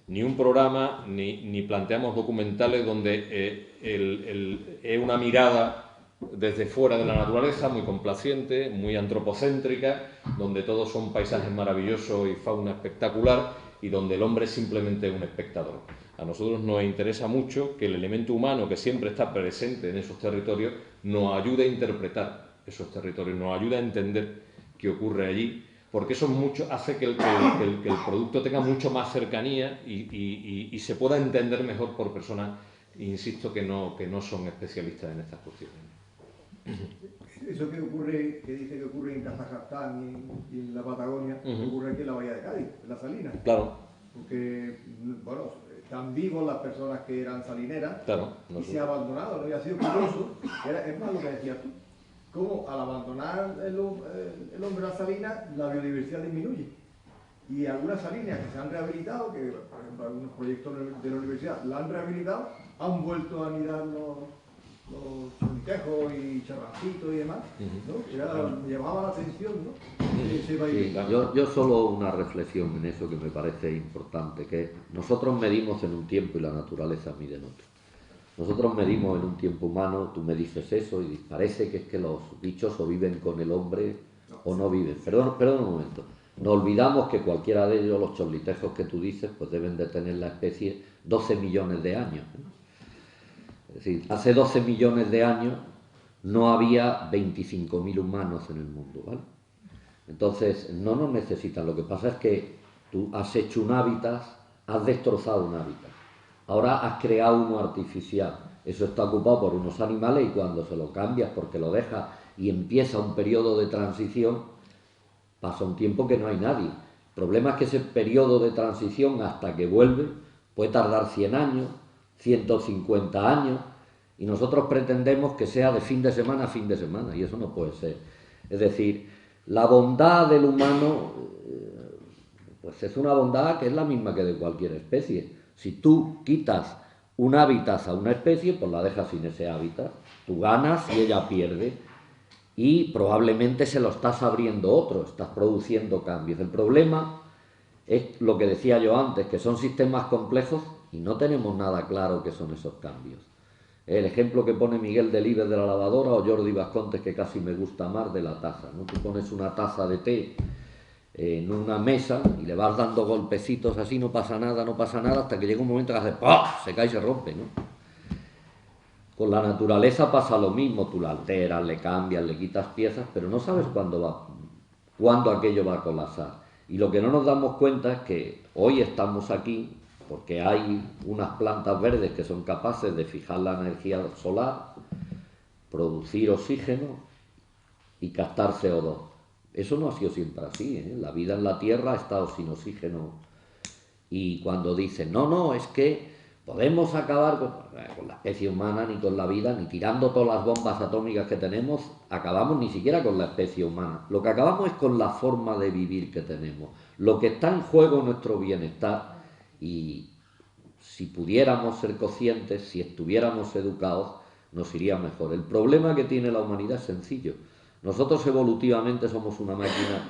ni un programa ni planteamos documentales donde es una mirada desde fuera de la naturaleza, muy complaciente, muy antropocéntrica, donde todos son paisajes maravillosos y fauna espectacular, y donde el hombre simplemente es un espectador. A nosotros nos interesa mucho que el elemento humano que siempre está presente en esos territorios nos ayude a interpretar esos territorios, nos ayude a entender qué ocurre allí, porque eso hace que el producto tenga mucho más cercanía y se pueda entender mejor por personas, insisto, que no son especialistas en estas cuestiones. Eso que ocurre, que dice que ocurre en Kazajstán y en la Patagonia, ocurre aquí en la Bahía de Cádiz, en las salinas. Claro. Porque, bueno, están vivos las personas que eran salineras, claro, y se ha abandonado, ¿no? Y ha sido curioso, es más lo que decías tú, cómo al abandonar el hombre las salinas, la biodiversidad disminuye. Y algunas salinas que se han rehabilitado, que por ejemplo algunos proyectos de la universidad la han rehabilitado, han vuelto a anidar los chorlitejos y charrancitos y demás, ¿no? Me llamaba la atención, ¿no? Sí, yo solo una reflexión en eso que me parece importante, que nosotros medimos en un tiempo y la naturaleza mide en otro. Nosotros medimos en un tiempo humano, tú me dices eso y parece que es que los bichos o viven con el hombre o no viven. Perdón un momento. No olvidamos que cualquiera de ellos, los chorlitejos que tú dices, pues deben de tener la especie 12 millones de años, ¿no? Es decir, hace 12 millones de años no había 25.000 humanos en el mundo, ¿vale? Entonces, no nos necesitan. Lo que pasa es que tú has hecho un hábitat, has destrozado un hábitat. Ahora has creado uno artificial. Eso está ocupado por unos animales y cuando se lo cambias porque lo dejas y empieza un periodo de transición, pasa un tiempo que no hay nadie. El problema es que ese periodo de transición hasta que vuelve puede tardar 100 años, 150 años, y nosotros pretendemos que sea de fin de semana a fin de semana, y eso no puede ser. Es decir, la bondad del humano, pues es una bondad que es la misma que de cualquier especie. Si tú quitas un hábitat a una especie, pues la dejas sin ese hábitat, tú ganas y ella pierde, y probablemente se lo estás abriendo otro, estás produciendo cambios. El problema es lo que decía yo antes, que son sistemas complejos y no tenemos nada claro qué son esos cambios. El ejemplo que pone Miguel Delibes de la lavadora o Jordi Vascontes, que casi me gusta más, de la taza, ¿no? Tú pones una taza de té en una mesa y le vas dando golpecitos así, no pasa nada, hasta que llega un momento que hace ¡pah!, se cae y se rompe, ¿no? Con la naturaleza pasa lo mismo, tú la alteras, le cambias, le quitas piezas, pero no sabes cuándo aquello va a colapsar. Y lo que no nos damos cuenta es que hoy estamos aquí porque hay unas plantas verdes que son capaces de fijar la energía solar, producir oxígeno y captar CO2. Eso no ha sido siempre así, ¿eh? La vida en la Tierra ha estado sin oxígeno. Y cuando dicen, no, es que podemos acabar con la especie humana, ni con la vida, ni tirando todas las bombas atómicas que tenemos, acabamos ni siquiera con la especie humana. Lo que acabamos es con la forma de vivir que tenemos. Lo que está en juego es nuestro bienestar. Y si pudiéramos ser conscientes, si estuviéramos educados, nos iría mejor. El problema que tiene la humanidad es sencillo. Nosotros evolutivamente somos una máquina,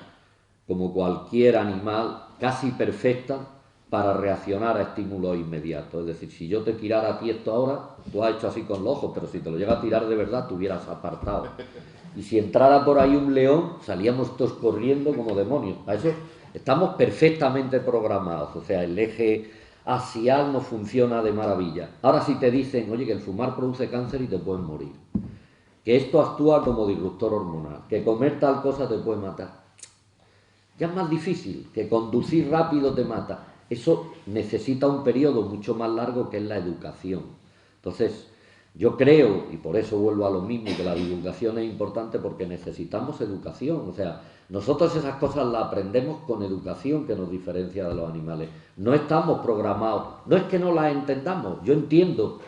como cualquier animal, casi perfecta para reaccionar a estímulos inmediatos. Es decir, si yo te tirara a ti esto ahora, tú has hecho así con los ojos, pero si te lo llega a tirar de verdad, te hubieras apartado. Y si entrara por ahí un león, salíamos todos corriendo como demonios. A eso estamos perfectamente programados. O sea, el eje axial no funciona de maravilla. Ahora si te dicen, oye, que el fumar produce cáncer y te pueden morir, que esto actúa como disruptor hormonal, que comer tal cosa te puede matar, ya es más difícil, que conducir rápido te mata. Eso necesita un periodo mucho más largo, que es la educación. Entonces, yo creo, y por eso vuelvo a lo mismo, que la divulgación es importante, porque necesitamos educación. O sea, nosotros esas cosas las aprendemos con educación, que nos diferencia de los animales. No estamos programados, no es que no las entendamos, yo entiendo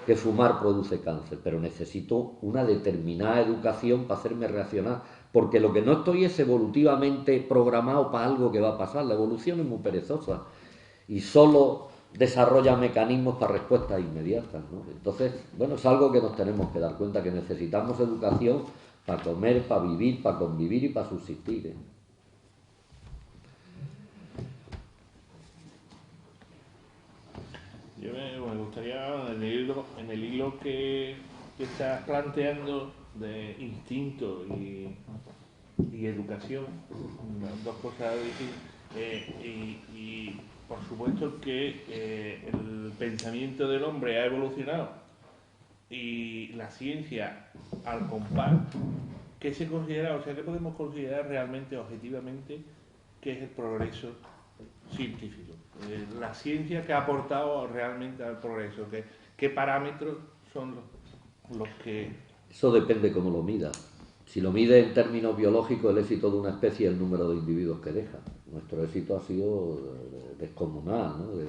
que fumar produce cáncer, pero necesito una determinada educación para hacerme reaccionar, porque lo que no estoy es evolutivamente programado para algo que va a pasar. La evolución es muy perezosa y solo desarrolla mecanismos para respuestas inmediatas, ¿no? Entonces, bueno, es algo que nos tenemos que dar cuenta, que necesitamos educación para comer, para vivir, para convivir y para subsistir, ¿eh? Yo me gustaría, en el hilo que estás planteando de instinto y educación, dos cosas distintas, y por supuesto que el pensamiento del hombre ha evolucionado y la ciencia al compás. ¿Qué se considera, o sea, qué podemos considerar realmente, objetivamente, que es el progreso científico? La ciencia que ha aportado realmente al progreso, ¿qué parámetros son los que...? Eso depende cómo lo midas. Si lo mides en términos biológicos, el éxito de una especie es el número de individuos que deja. Nuestro éxito ha sido descomunal, ¿no?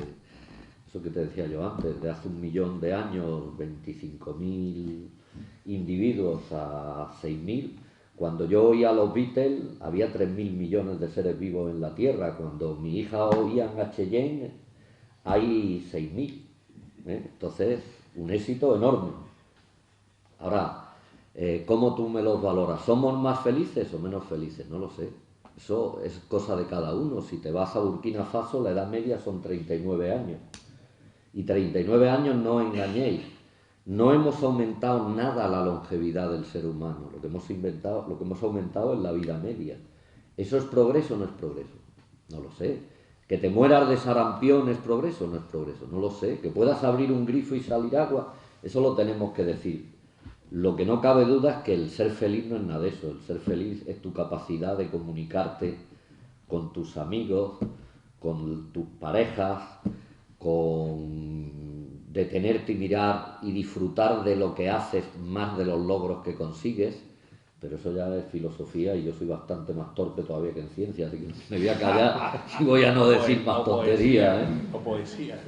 Eso que te decía yo antes, de hace 1 millón de años, 25.000 individuos a 6.000. Cuando yo oía a los Beatles, había 3.000 millones de seres vivos en la Tierra. Cuando mi hija oía a Cheyenne, hay 6.000. Entonces, un éxito enorme. Ahora, ¿cómo tú me los valoras? ¿Somos más felices o menos felices? No lo sé. Eso es cosa de cada uno. Si te vas a Burkina Faso, la edad media son 39 años. Y 39 años, no engañéis, no hemos aumentado nada la longevidad del ser humano. Lo que hemos aumentado es la vida media. ¿Eso es progreso o no es progreso? No lo sé. ¿Que te mueras de sarampión es progreso o no es progreso? No lo sé. ¿Que puedas abrir un grifo y salir agua? Eso lo tenemos que decir. Lo que no cabe duda es que el ser feliz no es nada de eso. El ser feliz es tu capacidad de comunicarte con tus amigos, con tus parejas, con detenerte y mirar y disfrutar de lo que haces más de los logros que consigues. Pero eso ya es filosofía y yo soy bastante más torpe todavía que en ciencia, así que me voy a callar y voy a no decir más tonterías, ¿eh? O poesía.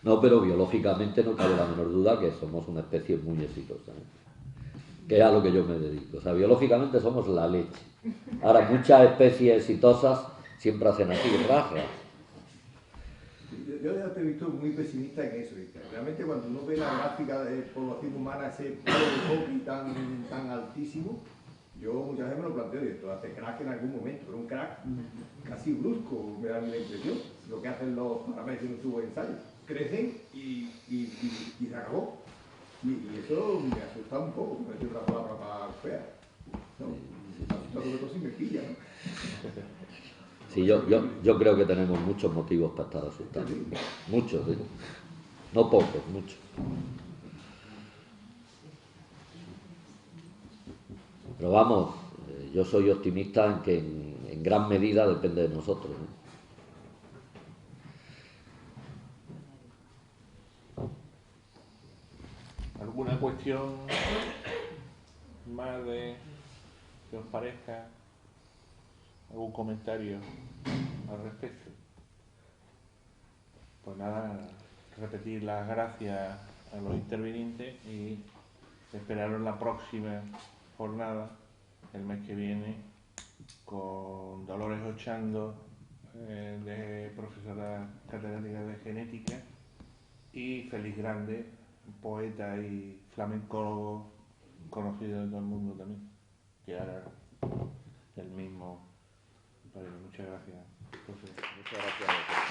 No, pero biológicamente no cabe la menor duda que somos una especie muy exitosa, ¿eh? Que es a lo que yo me dedico. O sea, biológicamente somos la leche. Ahora, muchas especies exitosas siempre hacen así, rajas. Yo ya te he visto muy pesimista en eso. Realmente cuando uno ve la gráfica de población humana, ese polo de hockey tan altísimo, yo muchas veces me lo planteo, y esto hace crack en algún momento, pero un crack casi brusco, me da la impresión, lo que hacen los parámetros en un tubo de ensayo. crecen y se acabó. Y eso me asusta un poco, me decir una palabra más fea. ¿No? Me asusta sobre todo si me pilla, ¿no? Sí, yo creo que tenemos muchos motivos para estar asustados. Muchos, ¿sí? No pocos, muchos. Pero vamos, yo soy optimista en que en gran medida depende de nosotros, ¿no? ¿Alguna cuestión más que os parezca? ¿Algún comentario al respecto? Pues nada, repetir las gracias a los intervinientes y esperaros la próxima jornada, el mes que viene, con Dolores Ochando, de profesora catedrática de genética, y Félix Grande, poeta y flamenco conocido de todo el mundo también, que hará el mismo. Vale, muchas gracias. Entonces, muchas gracias.